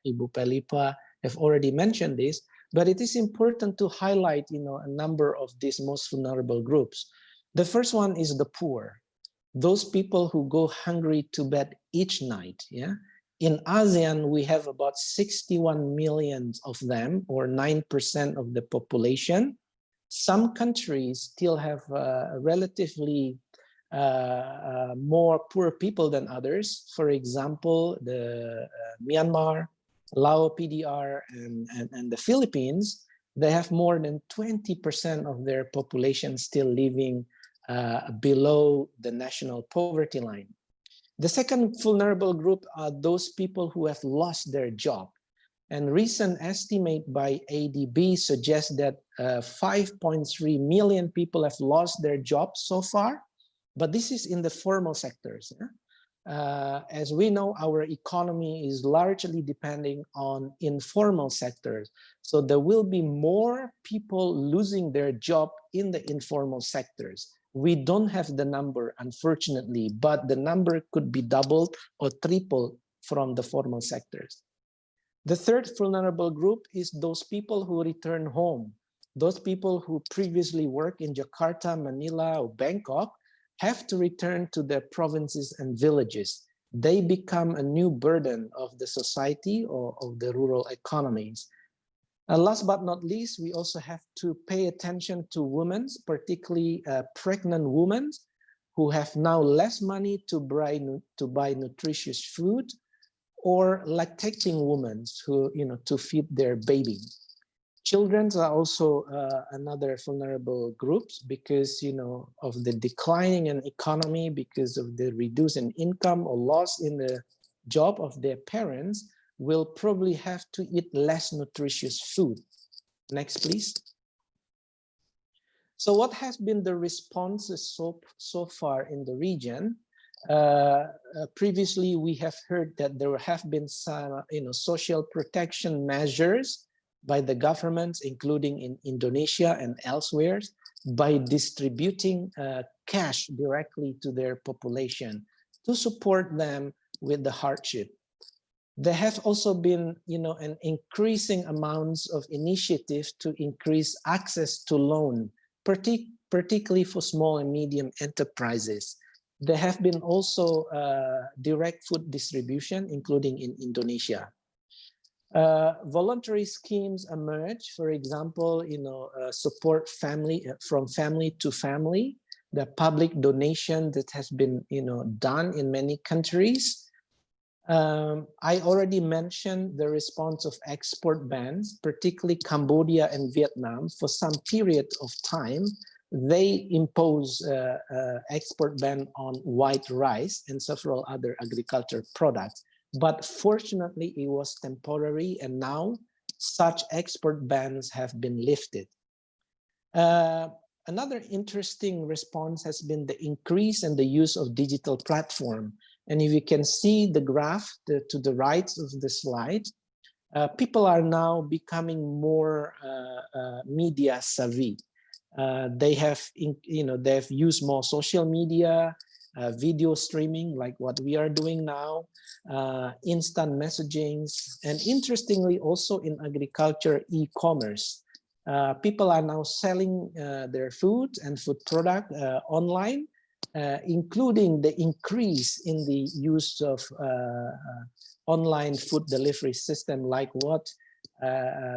Ibu Pelipa have already mentioned this, but it is important to highlight a number of these most vulnerable groups. The first one is the poor, those people who go hungry to bed each night. Yeah. In ASEAN, we have about 61 million of them, or 9% of the population. Some countries still have relatively more poor people than others. For example, the Myanmar, Laos PDR, and the Philippines, they have more than 20% of their population still living below the national poverty line. The second vulnerable group are those people who have lost their job. And recent estimate by ADB suggests that 5.3 million people have lost their jobs so far, but this is in the formal sectors. As we know, our economy is largely depending on informal sectors. So there will be more people losing their job in the informal sectors. We don't have the number, unfortunately, but the number could be doubled or tripled from the formal sectors. The third vulnerable group is those people who return home. Those people who previously worked in Jakarta, Manila, or Bangkok have to return to their provinces and villages. They become a new burden of the society or of the rural economies. And last but not least, we also have to pay attention to women, particularly pregnant women who have now less money to buy nutritious food, or lactating women who, to feed their baby. Children are also another vulnerable groups because, of the declining in economy, because of the reduced in income or loss in the job of their parents, will probably have to eat less nutritious food. Next, please. So what has been the responses so far in the region? Previously, we have heard that there have been some, social protection measures by the governments, including in Indonesia and elsewhere, by distributing cash directly to their population to support them with the hardship. There have also been, an increasing amounts of initiatives to increase access to loan, particularly for small and medium enterprises. There have been also direct food distribution, including in Indonesia. Voluntary schemes emerge, for example, support family from family to family, the public donation that has been, done in many countries. I already mentioned the response of export bans, particularly Cambodia and Vietnam. For some period of time, they impose export ban on white rice and several other agriculture products. But fortunately, it was temporary, and now such export bans have been lifted. Another interesting response has been the increase in the use of digital platform. And if you can see the graph to the right of the slide, people are now becoming more media savvy. They have, they've used more social media, video streaming, like what we are doing now, instant messaging, and interestingly, also in agriculture, e-commerce. People are now selling their food and food product online, including the increase in the use of online food delivery system, like what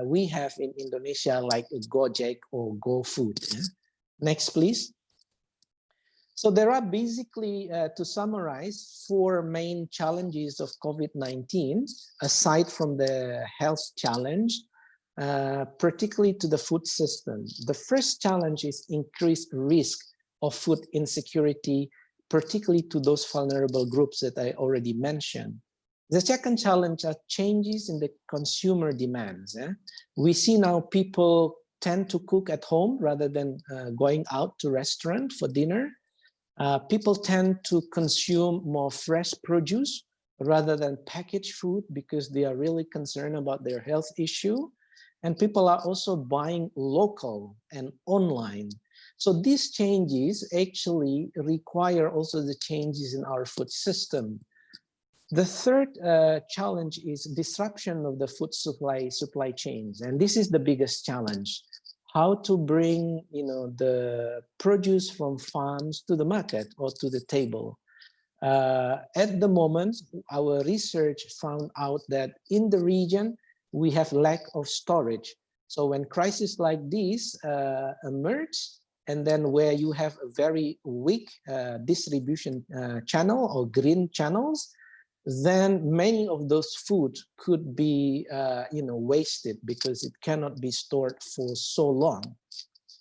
we have in Indonesia, like Gojek or GoFood. Next, please. So there are basically, to summarize, 4 main challenges of COVID-19, aside from the health challenge, particularly to the food system. The first challenge is increased risk of food insecurity, particularly to those vulnerable groups that I already mentioned. The second challenge are changes in the consumer demands. We see now people tend to cook at home rather than going out to restaurant for dinner. People tend to consume more fresh produce rather than packaged food because they are really concerned about their health issue. And people are also buying local and online. So these changes actually require also the changes in our food system. The third challenge is disruption of the food supply chains. And this is the biggest challenge. How to bring, the produce from farms to the market or to the table. At the moment, our research found out that in the region, we have lack of storage. So when crises like this emerge, and then where you have a very weak distribution channel or green channels, then many of those food could be wasted because it cannot be stored for so long.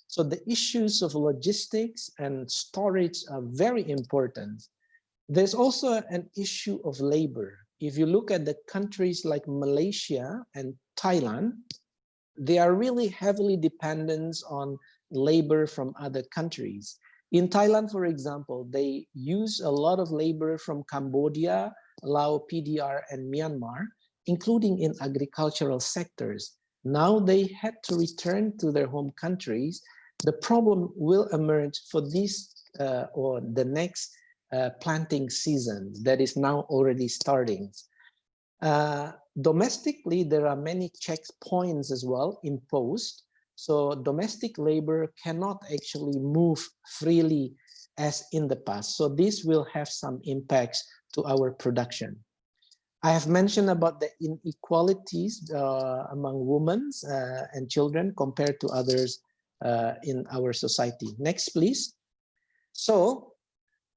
So the issues of logistics and storage are very important. There's also an issue of labor. If you look at the countries like Malaysia and Thailand, they are really heavily dependent on labor from other countries. In Thailand, for example, they use a lot of labor from Cambodia, Laos, PDR, and Myanmar, including in agricultural sectors. Now they had to return to their home countries. The problem will emerge for this or the next planting season that is now already starting. Domestically, there are many checkpoints as well imposed. So domestic labor cannot actually move freely as in the past. So this will have some impacts to our production. I have mentioned about the inequalities among women and children compared to others in our society. Next, please. So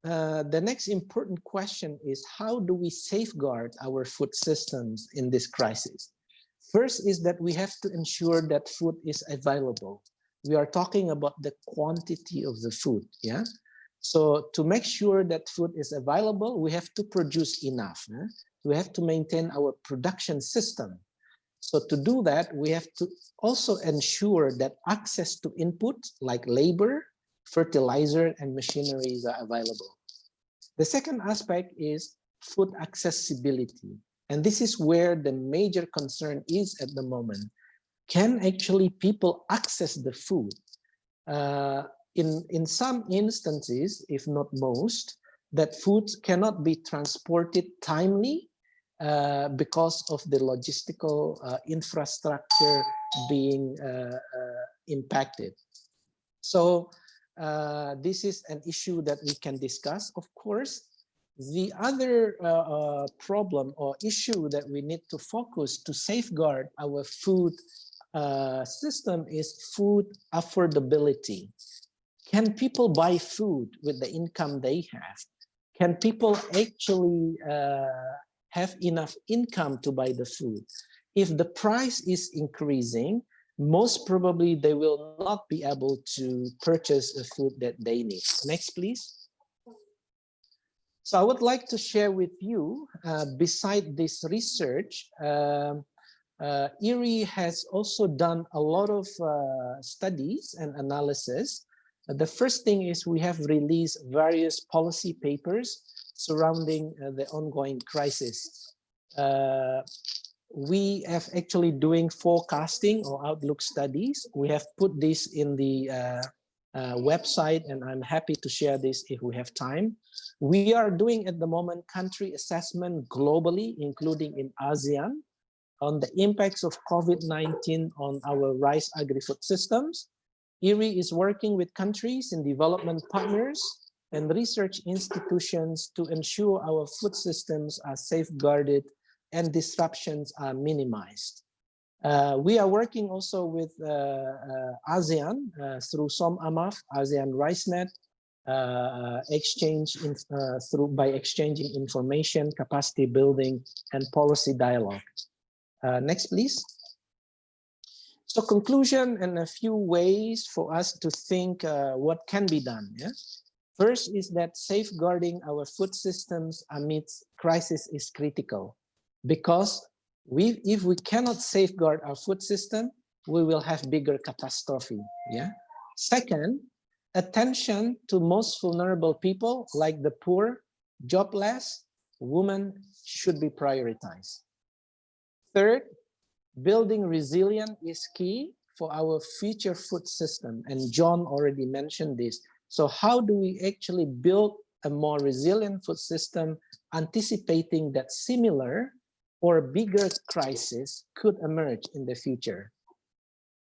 the next important question is, how do we safeguard our food systems in this crisis? First is that we have to ensure that food is available. We are talking about the quantity of the food, yeah? So to make sure that food is available, we have to produce enough. We have to maintain our production system. So to do that, we have to also ensure that access to input like labor, fertilizer, and machineries are available. The second aspect is food accessibility. And this is where the major concern is at the moment. Can actually people access the food? In some instances, if not most, that food cannot be transported timely because of the logistical infrastructure being impacted. So this is an issue that we can discuss, of course. The other problem or issue that we need to focus to safeguard our food system is food affordability. Can people buy food with the income they have? Can people actually have enough income to buy the food? If the price is increasing, most probably they will not be able to purchase the food that they need. Next, please. So I would like to share with you, beside this research, IRI has also done a lot of studies and analysis. The first thing is we have released various policy papers surrounding the ongoing crisis. We have actually doing forecasting or outlook studies. We have put this in the website, and I'm happy to share this if we have time. We are doing at the moment country assessment globally, including in ASEAN, on the impacts of COVID-19 on our rice agri-food systems. IRI is working with countries and development partners and research institutions to ensure our food systems are safeguarded and disruptions are minimized. We are working also with ASEAN through SOM-AMAF, ASEAN RiceNet, by exchanging information, capacity building, and policy dialogue. Next, please. So conclusion and a few ways for us to think what can be done. Yeah? First is that safeguarding our food systems amidst crisis is critical, because if we cannot safeguard our food system, we will have bigger catastrophe. Yeah. Second, Attention to most vulnerable people like the poor, jobless, women should be prioritized. Third, building resilience is key for our future food system. And John already mentioned this. So how do we actually build a more resilient food system, anticipating that similar or bigger crisis could emerge in the future?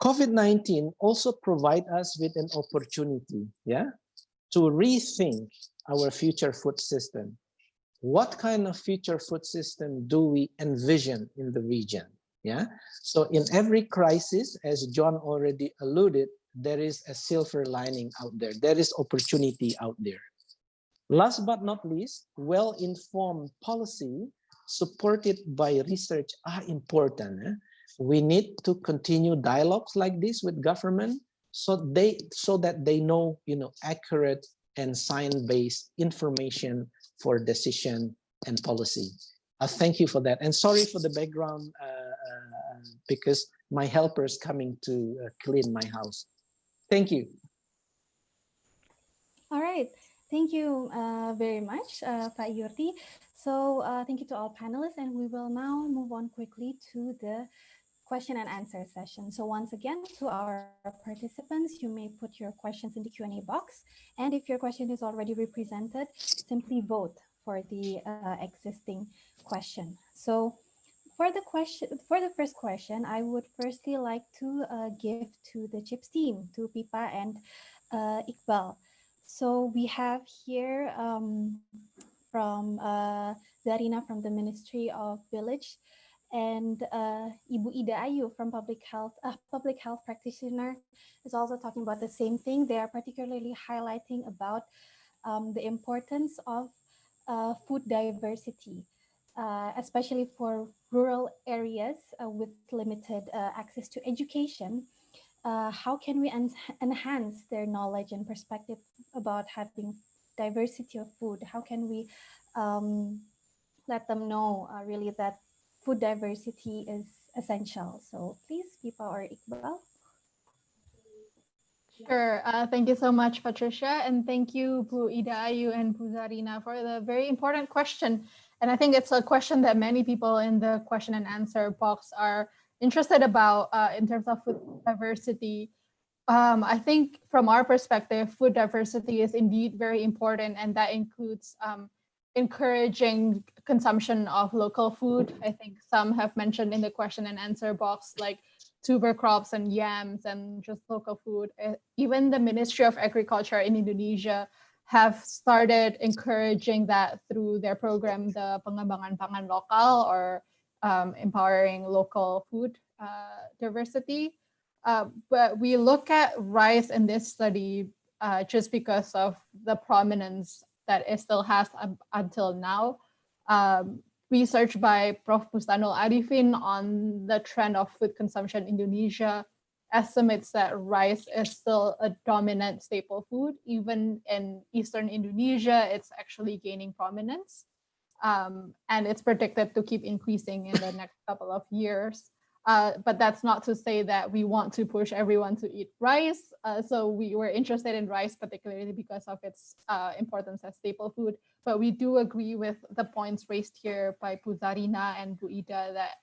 COVID-19 also provides us with an opportunity, to rethink our future food system. What kind of future food system do we envision in the region? So in every crisis, as John already alluded, there is a silver lining out there. There is opportunity out there. Last but not least, well-informed policy supported by research are important. We need to continue dialogues like this with government so that they know, accurate and science-based information for decision and policy. Thank you for that. And sorry for the background because my helper is coming to clean my house. Thank you. All right. Thank you very much, Pak Jorde. So thank you to all panelists, and we will now move on quickly to the question and answer session. So once again, to our participants, you may put your questions in the Q&A box. And if your question is already represented, simply vote for the existing question. So for the first question, I would firstly like to give to the CHIPS team, to Pipa and Iqbal. So we have here from Zarina from the Ministry of Village, and Ibu Ida Ayu from public health practitioner is also talking about the same thing. They are particularly highlighting about the importance of food diversity, especially for rural areas with limited access to education. How can we enhance their knowledge and perspective about having diversity of food? How can we let them know really that food diversity is essential? So please, Pipa or Iqbal. Sure. Thank you so much, Patricia. And thank you, Bu Ida Ayu and Bu Zarina, for the very important question. And I think it's a question that many people in the question and answer box are interested about in terms of food diversity. I think from our perspective, food diversity is indeed very important, and that includes encouraging consumption of local food. I think some have mentioned in the question and answer box, like tuber crops and yams and just local food. Even the Ministry of Agriculture in Indonesia have started encouraging that through their program, the Pengembangan Pangan Lokal, or empowering local food diversity. But we look at rice in this study just because of the prominence that it still has until now. Research by Prof. Bustanul Arifin on the trend of food consumption in Indonesia estimates that rice is still a dominant staple food. Even in Eastern Indonesia, it's actually gaining prominence. And it's predicted to keep increasing in the next couple of years. But that's not to say that we want to push everyone to eat rice. So we were interested in rice, particularly because of its importance as staple food. But we do agree with the points raised here by Bu Zarina and Bu Ida that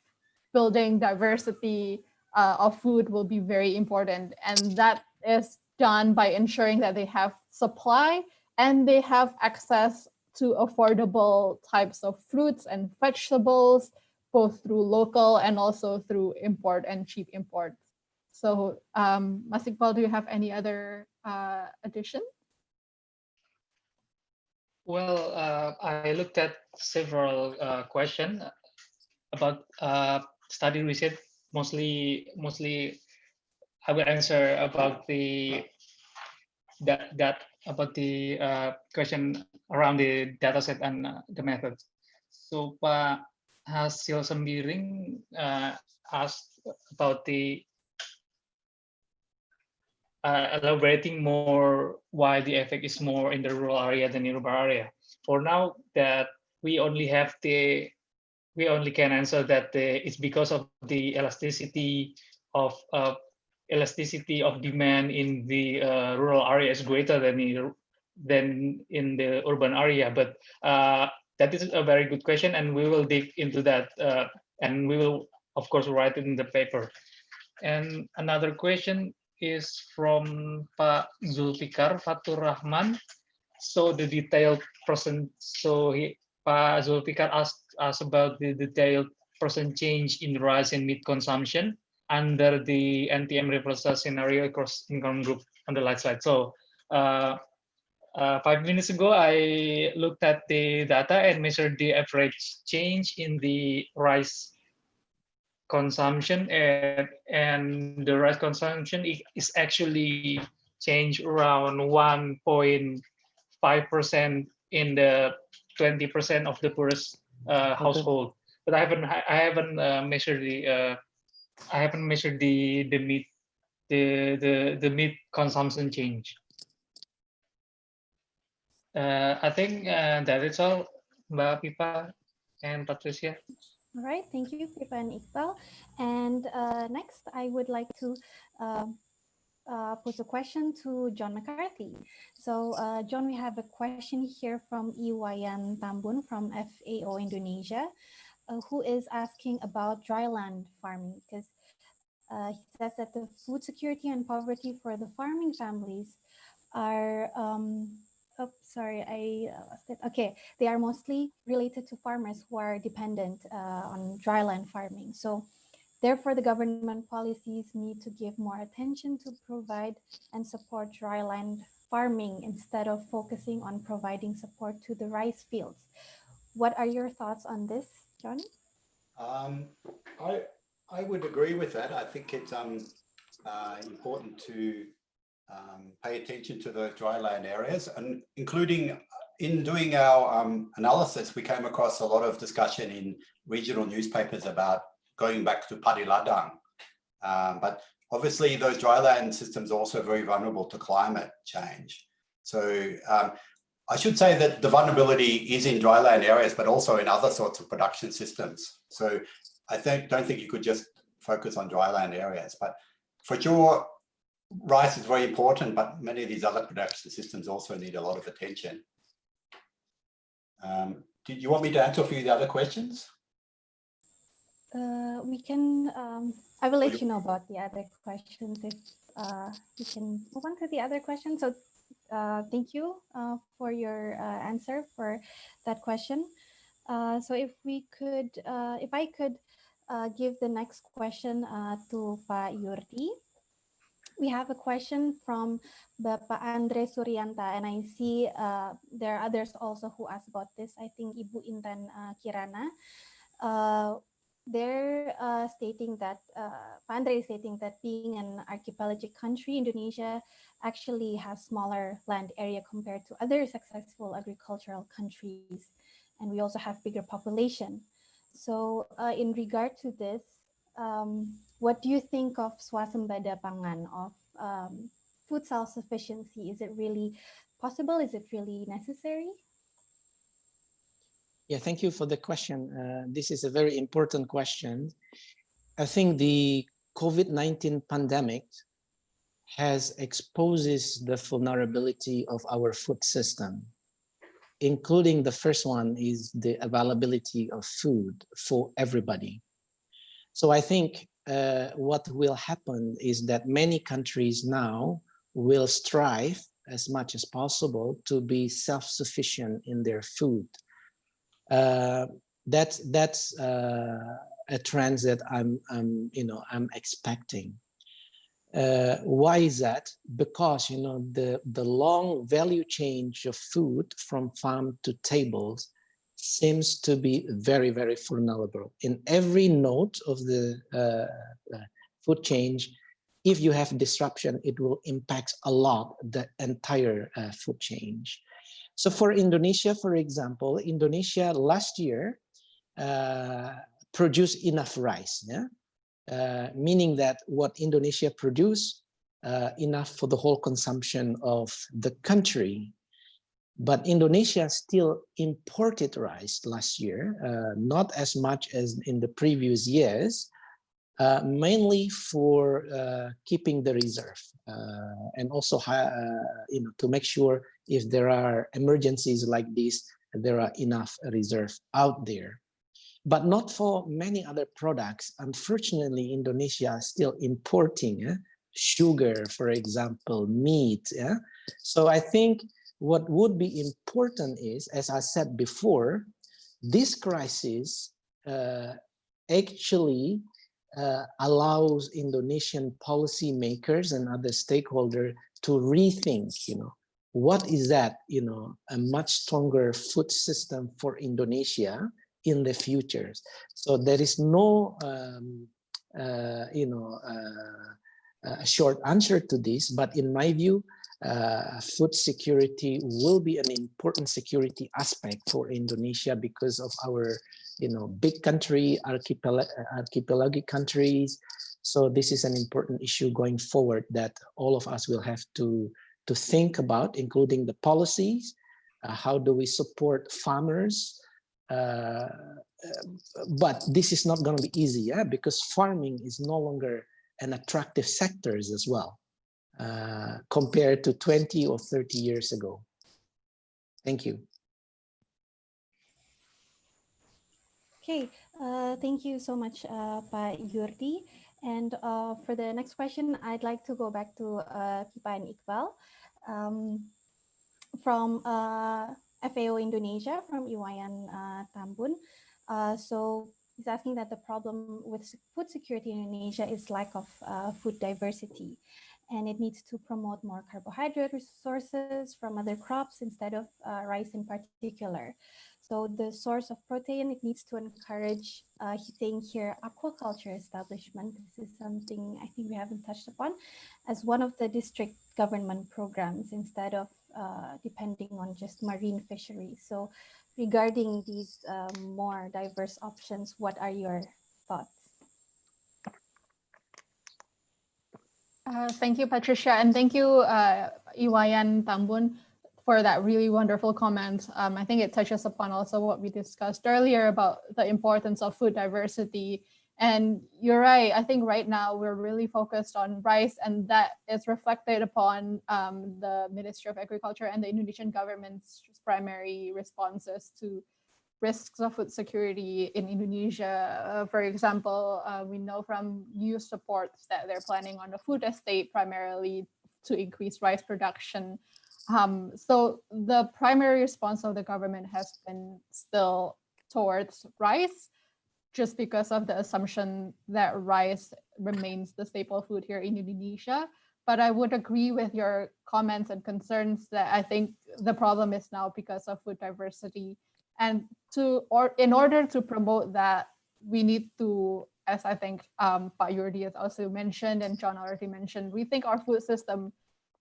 building diversity of food will be very important. And that is done by ensuring that they have supply and they have access to affordable types of fruits and vegetables, both through local and also through import and cheap imports. So Mas Iqbal, do you have any other addition? Well, I looked at several questions about study research. Mostly, I will answer about the about the question around the dataset and the methods. So Pak Hasil Sembiring asked about the elaborating more why the effect is more in the rural area than in urban area. For now, that we only can answer that it's because of the elasticity of elasticity of demand in the rural area is greater than in the urban area. But that is a very good question, and we will dig into that, and we will, of course, write it in the paper. And another question is from Pak Zulfikar Fatur Rahman. So the detailed Pak Zulfikar asked us about the detailed percent change in rice and meat consumption under the NPM reversal scenario across income group on the last slide. So 5 minutes ago, I looked at the data and measured the average change in the rice consumption, and the rice consumption is actually changed around 1.5% in the 20% of the poorest household. But I haven't measured the meat consumption change. I think that is all, Mbak Pipa and Patricia. All right, thank you, Pipa and Iqbal. And next, I would like to pose a question to John McCarthy. So, John, we have a question here from Iwayan Tambun from FAO Indonesia, who is asking about dryland farming, because he says that the food security and poverty for the farming families are okay, they are mostly related to farmers who are dependent on dryland farming. So therefore, the government policies need to give more attention to provide and support dryland farming instead of focusing on providing support to the rice fields. What are your thoughts on this, John? I would agree with that. I think it's important to pay attention to the dryland areas, and including in doing our analysis, we came across a lot of discussion in regional newspapers about going back to padi ladang. But obviously those dryland systems are also very vulnerable to climate change. So I should say that the vulnerability is in dryland areas, but also in other sorts of production systems. So I don't think you could just focus on dryland areas, but for sure, rice is very important, but many of these other production systems also need a lot of attention. Did you want me to answer a few of the other questions? We can, I will let you know about the other questions if we can move on to the other questions. So thank you for your answer for that question. So if I could give the next question to Pak Jorde. We have a question from Bapak Andre Suryanta, and I see there are others also who asked about this. I think Ibu Intan Kirana. They're stating that, Pak Andre is stating that being an archipelagic country, Indonesia actually has smaller land area compared to other successful agricultural countries. And we also have bigger population. So in regard to this, what do you think of swasembada pangan, of food self-sufficiency? Is it really possible? Is it really necessary? Yeah, thank you for the question. This is a very important question. I think the COVID-19 pandemic has exposes the vulnerability of our food system, including the first one is the availability of food for everybody. So I think what will happen is that many countries now will strive as much as possible to be self-sufficient in their food. That's a trend that I'm expecting. Why is that? Because the long value chain of food from farm to tables seems to be very, very vulnerable. In every node of the food chain, if you have disruption, it will impact a lot the entire food chain. So for Indonesia, for example, Indonesia last year produced enough rice, yeah? Meaning that what Indonesia produced enough for the whole consumption of the country. But Indonesia still imported rice last year, not as much as in the previous years, mainly for keeping the reserve and also to make sure if there are emergencies like this, there are enough reserve out there. But not for many other products. Unfortunately, Indonesia is still importing sugar, for example, meat. Yeah? So I think what would be important is, as I said before, this crisis actually allows Indonesian policymakers and other stakeholders to rethink, what is that, a much stronger food system for Indonesia in the future. So there is no, a short answer to this, but in my view, food security will be an important security aspect for Indonesia because of our, big country, archipelagic countries. So this is an important issue going forward that all of us will have to think about, including the policies. How do we support farmers? But this is not going to be easy, because farming is no longer an attractive sector as well, compared to 20 or 30 years ago. Thank you. Okay, thank you so much, Pak Jorde. And for the next question, I'd like to go back to Pipa and Iqbal from FAO Indonesia, from Iwayan Tambun. So he's asking that the problem with food security in Indonesia is lack of food diversity, and it needs to promote more carbohydrate resources from other crops instead of rice in particular. So the source of protein, it needs to encourage, he's saying here, aquaculture establishment. This is something I think we haven't touched upon, as one of the district government programs instead of depending on just marine fisheries. So regarding these more diverse options, what are your thoughts? Thank you, Patricia, and thank you, Iwayan Tambun, for that really wonderful comment. I think it touches upon also what we discussed earlier about the importance of food diversity. And you're right, I think right now we're really focused on rice, and that is reflected upon the Ministry of Agriculture and the Indonesian government's primary responses to risks of food security in Indonesia. For example, we know from news reports that they're planning on a food estate primarily to increase rice production. So the primary response of the government has been still towards rice, just because of the assumption that rice remains the staple food here in Indonesia. But I would agree with your comments and concerns that I think the problem is now because of food diversity. And in order to promote that, we need to, as I think Pak Jorde has also mentioned and John already mentioned, rethink our food system,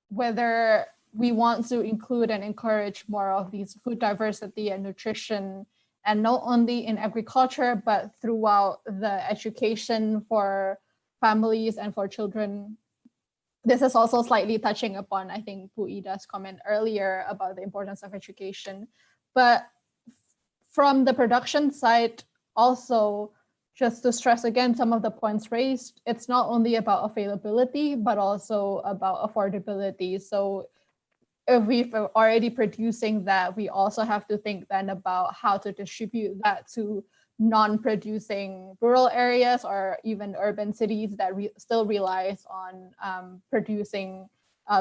whether we want to include and encourage more of these food diversity and nutrition, and not only in agriculture, but throughout the education for families and for children. This is also slightly touching upon, I think, Pu Ida's comment earlier about the importance of education. But from the production side, also, just to stress again some of the points raised, it's not only about availability, but also about affordability. So if we're already producing that, we also have to think then about how to distribute that to non-producing rural areas or even urban cities that still relies on producing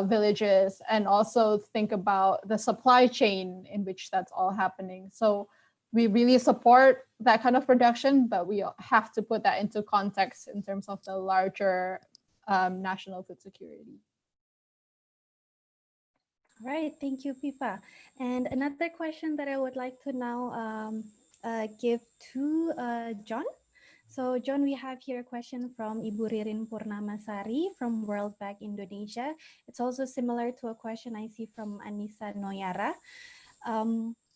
villages, and also think about the supply chain in which that's all happening. So we really support that kind of production, but we have to put that into context in terms of the larger national food security. All right, thank you, Pipa. And another question that I would like to now give to John. So John, we have here a question from Ibu Ririn Purnamasari from World Bank Indonesia. It's also similar to a question I see from Anissa Noyara.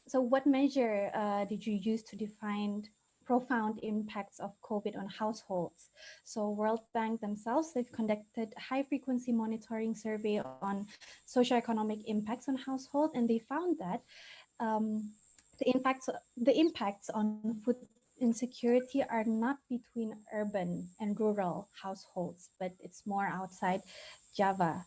So what measure did you use to define profound impacts of COVID on households? So World Bank themselves, they've conducted high-frequency monitoring survey on socioeconomic impacts on household, and they found that the impacts on food insecurity are not between urban and rural households, but it's more outside Java,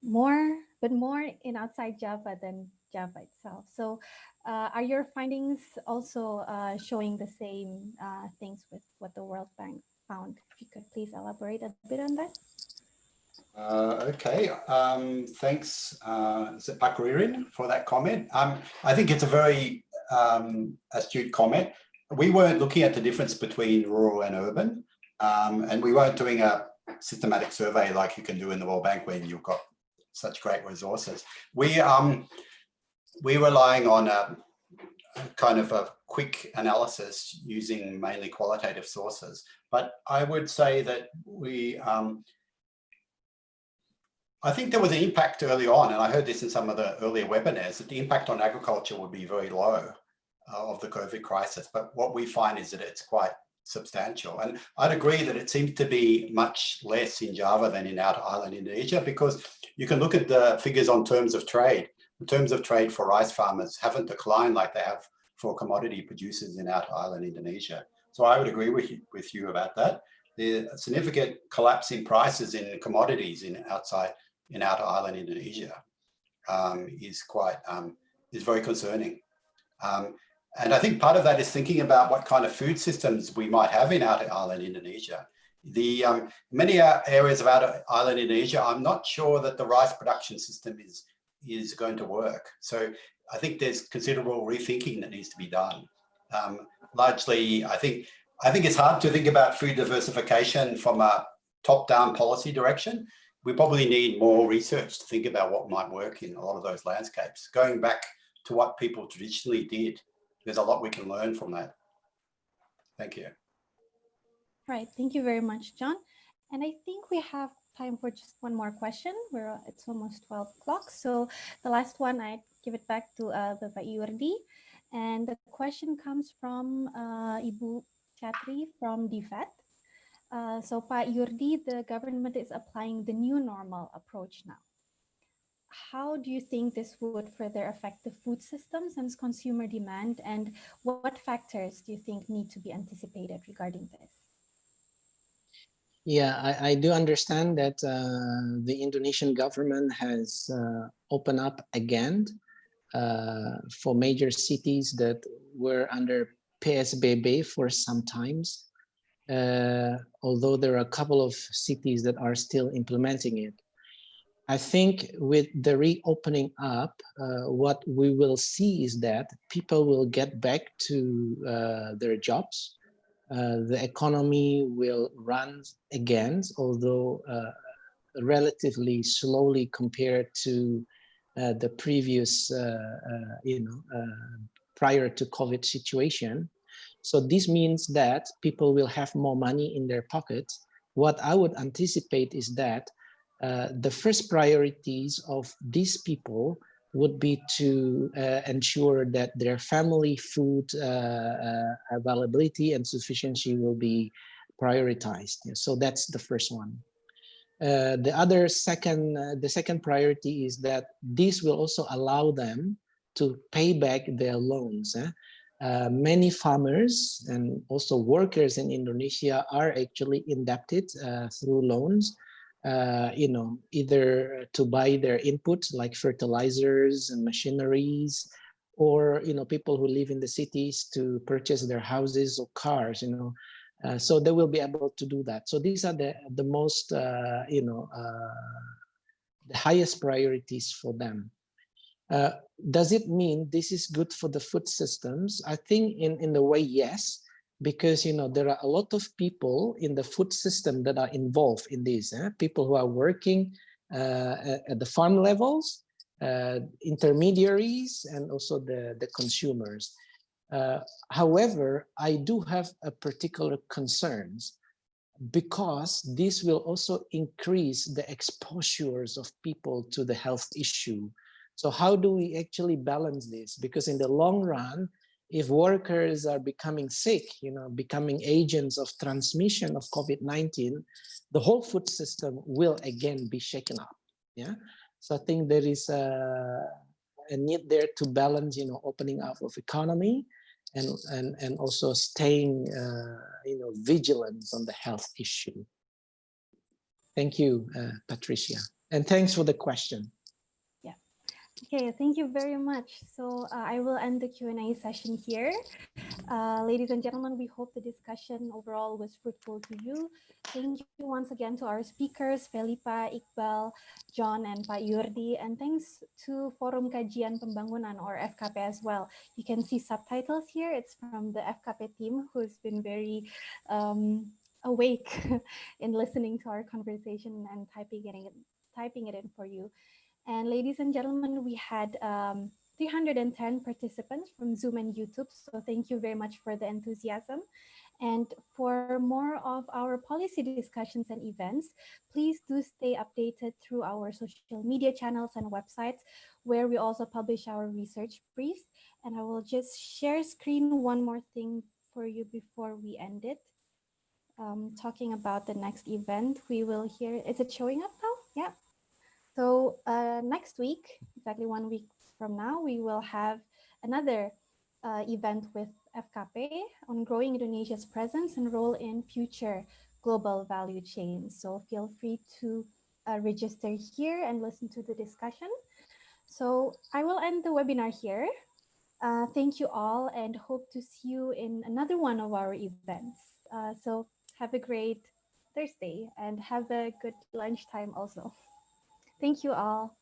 more in outside Java than Java itself. So are your findings also showing the same things with what the World Bank found? If you could please elaborate a bit on that. Okay, thanks, Pakuririn, for that comment. I think it's a very astute comment. We weren't looking at the difference between rural and urban, and we weren't doing a systematic survey like you can do in the World Bank when you've got such great resources. We're relying on a kind of a quick analysis using mainly qualitative sources. But I would say that I think there was an impact early on, and I heard this in some of the earlier webinars, that the impact on agriculture would be very low of the COVID crisis. But what we find is that it's quite substantial. And I'd agree that it seems to be much less in Java than in outer island Indonesia, because you can look at the figures on terms of trade. The terms of trade for rice farmers haven't declined like they have for commodity producers in outer island Indonesia. So I would agree with you about that. The significant collapse in prices in commodities in outer island Indonesia is very concerning. And I think part of that is thinking about what kind of food systems we might have in outer island Indonesia. The many areas of outer island Indonesia, I'm not sure that the rice production system is going to work. So I think there's considerable rethinking that needs to be done. Largely, I think it's hard to think about food diversification from a top-down policy direction. We probably need more research to think about what might work in a lot of those landscapes. Going back to what people traditionally did, there's a lot we can learn from that. Thank you. Right, thank you very much, John. And I think we have time for just one more question. It's almost 12 o'clock. So the last one, I give it back to Bapak Jorde. And the question comes from Ibu Chatri from DFAT. So Pak Jorde, the government is applying the new normal approach now. How do you think this would further affect the food systems and consumer demand? And what factors do you think need to be anticipated regarding this? Yeah, I do understand that the Indonesian government has opened up again for major cities that were under PSBB for some times, although there are a couple of cities that are still implementing it. I think with the reopening up, what we will see is that people will get back to their jobs. The economy will run again, although relatively slowly compared to the previous, prior to COVID situation. So this means that people will have more money in their pockets. What I would anticipate is that the first priorities of these people would be to ensure that their family food availability and sufficiency will be prioritized. So that's the first one. The second priority is that this will also allow them to pay back their loans. Many farmers and also workers in Indonesia are actually indebted through loans. Either to buy their inputs like fertilizers and machineries, or people who live in the cities to purchase their houses or cars. So they will be able to do that. So these are the most the highest priorities for them. Does it mean this is good for the food systems? I think in the way, yes. Because there are a lot of people in the food system that are involved in this. People who are working at the farm levels, intermediaries, and also the consumers. However, I do have a particular concerns because this will also increase the exposures of people to the health issue. So how do we actually balance this? Because in the long run, if workers are becoming sick, becoming agents of transmission of COVID-19, the whole food system will again be shaken up. Yeah. So I think there is a need there to balance, opening up of economy and also staying vigilant on the health issue. Thank you, Patricia, and thanks for the question. Yeah. Okay, thank you very much. So I will end the Q&A session here. Ladies and gentlemen, we hope the discussion overall was fruitful to you. Thank you once again to our speakers, Felipa, Iqbal, John, and Pak Yurdi. And thanks to Forum Kajian Pembangunan, or FKP as well. You can see subtitles here. It's from the FKP team, who's been very awake in listening to our conversation and typing it in for you. And ladies and gentlemen, we had 310 participants from Zoom and YouTube. So thank you very much for the enthusiasm. And for more of our policy discussions and events, please do stay updated through our social media channels and websites, where we also publish our research briefs. And I will just share screen one more thing for you before we end it. Talking about the next event, we will hear, is it showing up now? Yeah. So next week, exactly 1 week from now, we will have another event with FKP on growing Indonesia's presence and role in future global value chains. So feel free to register here and listen to the discussion. So I will end the webinar here. Thank you all and hope to see you in another one of our events. So have a great Thursday and have a good lunchtime also. Thank you all.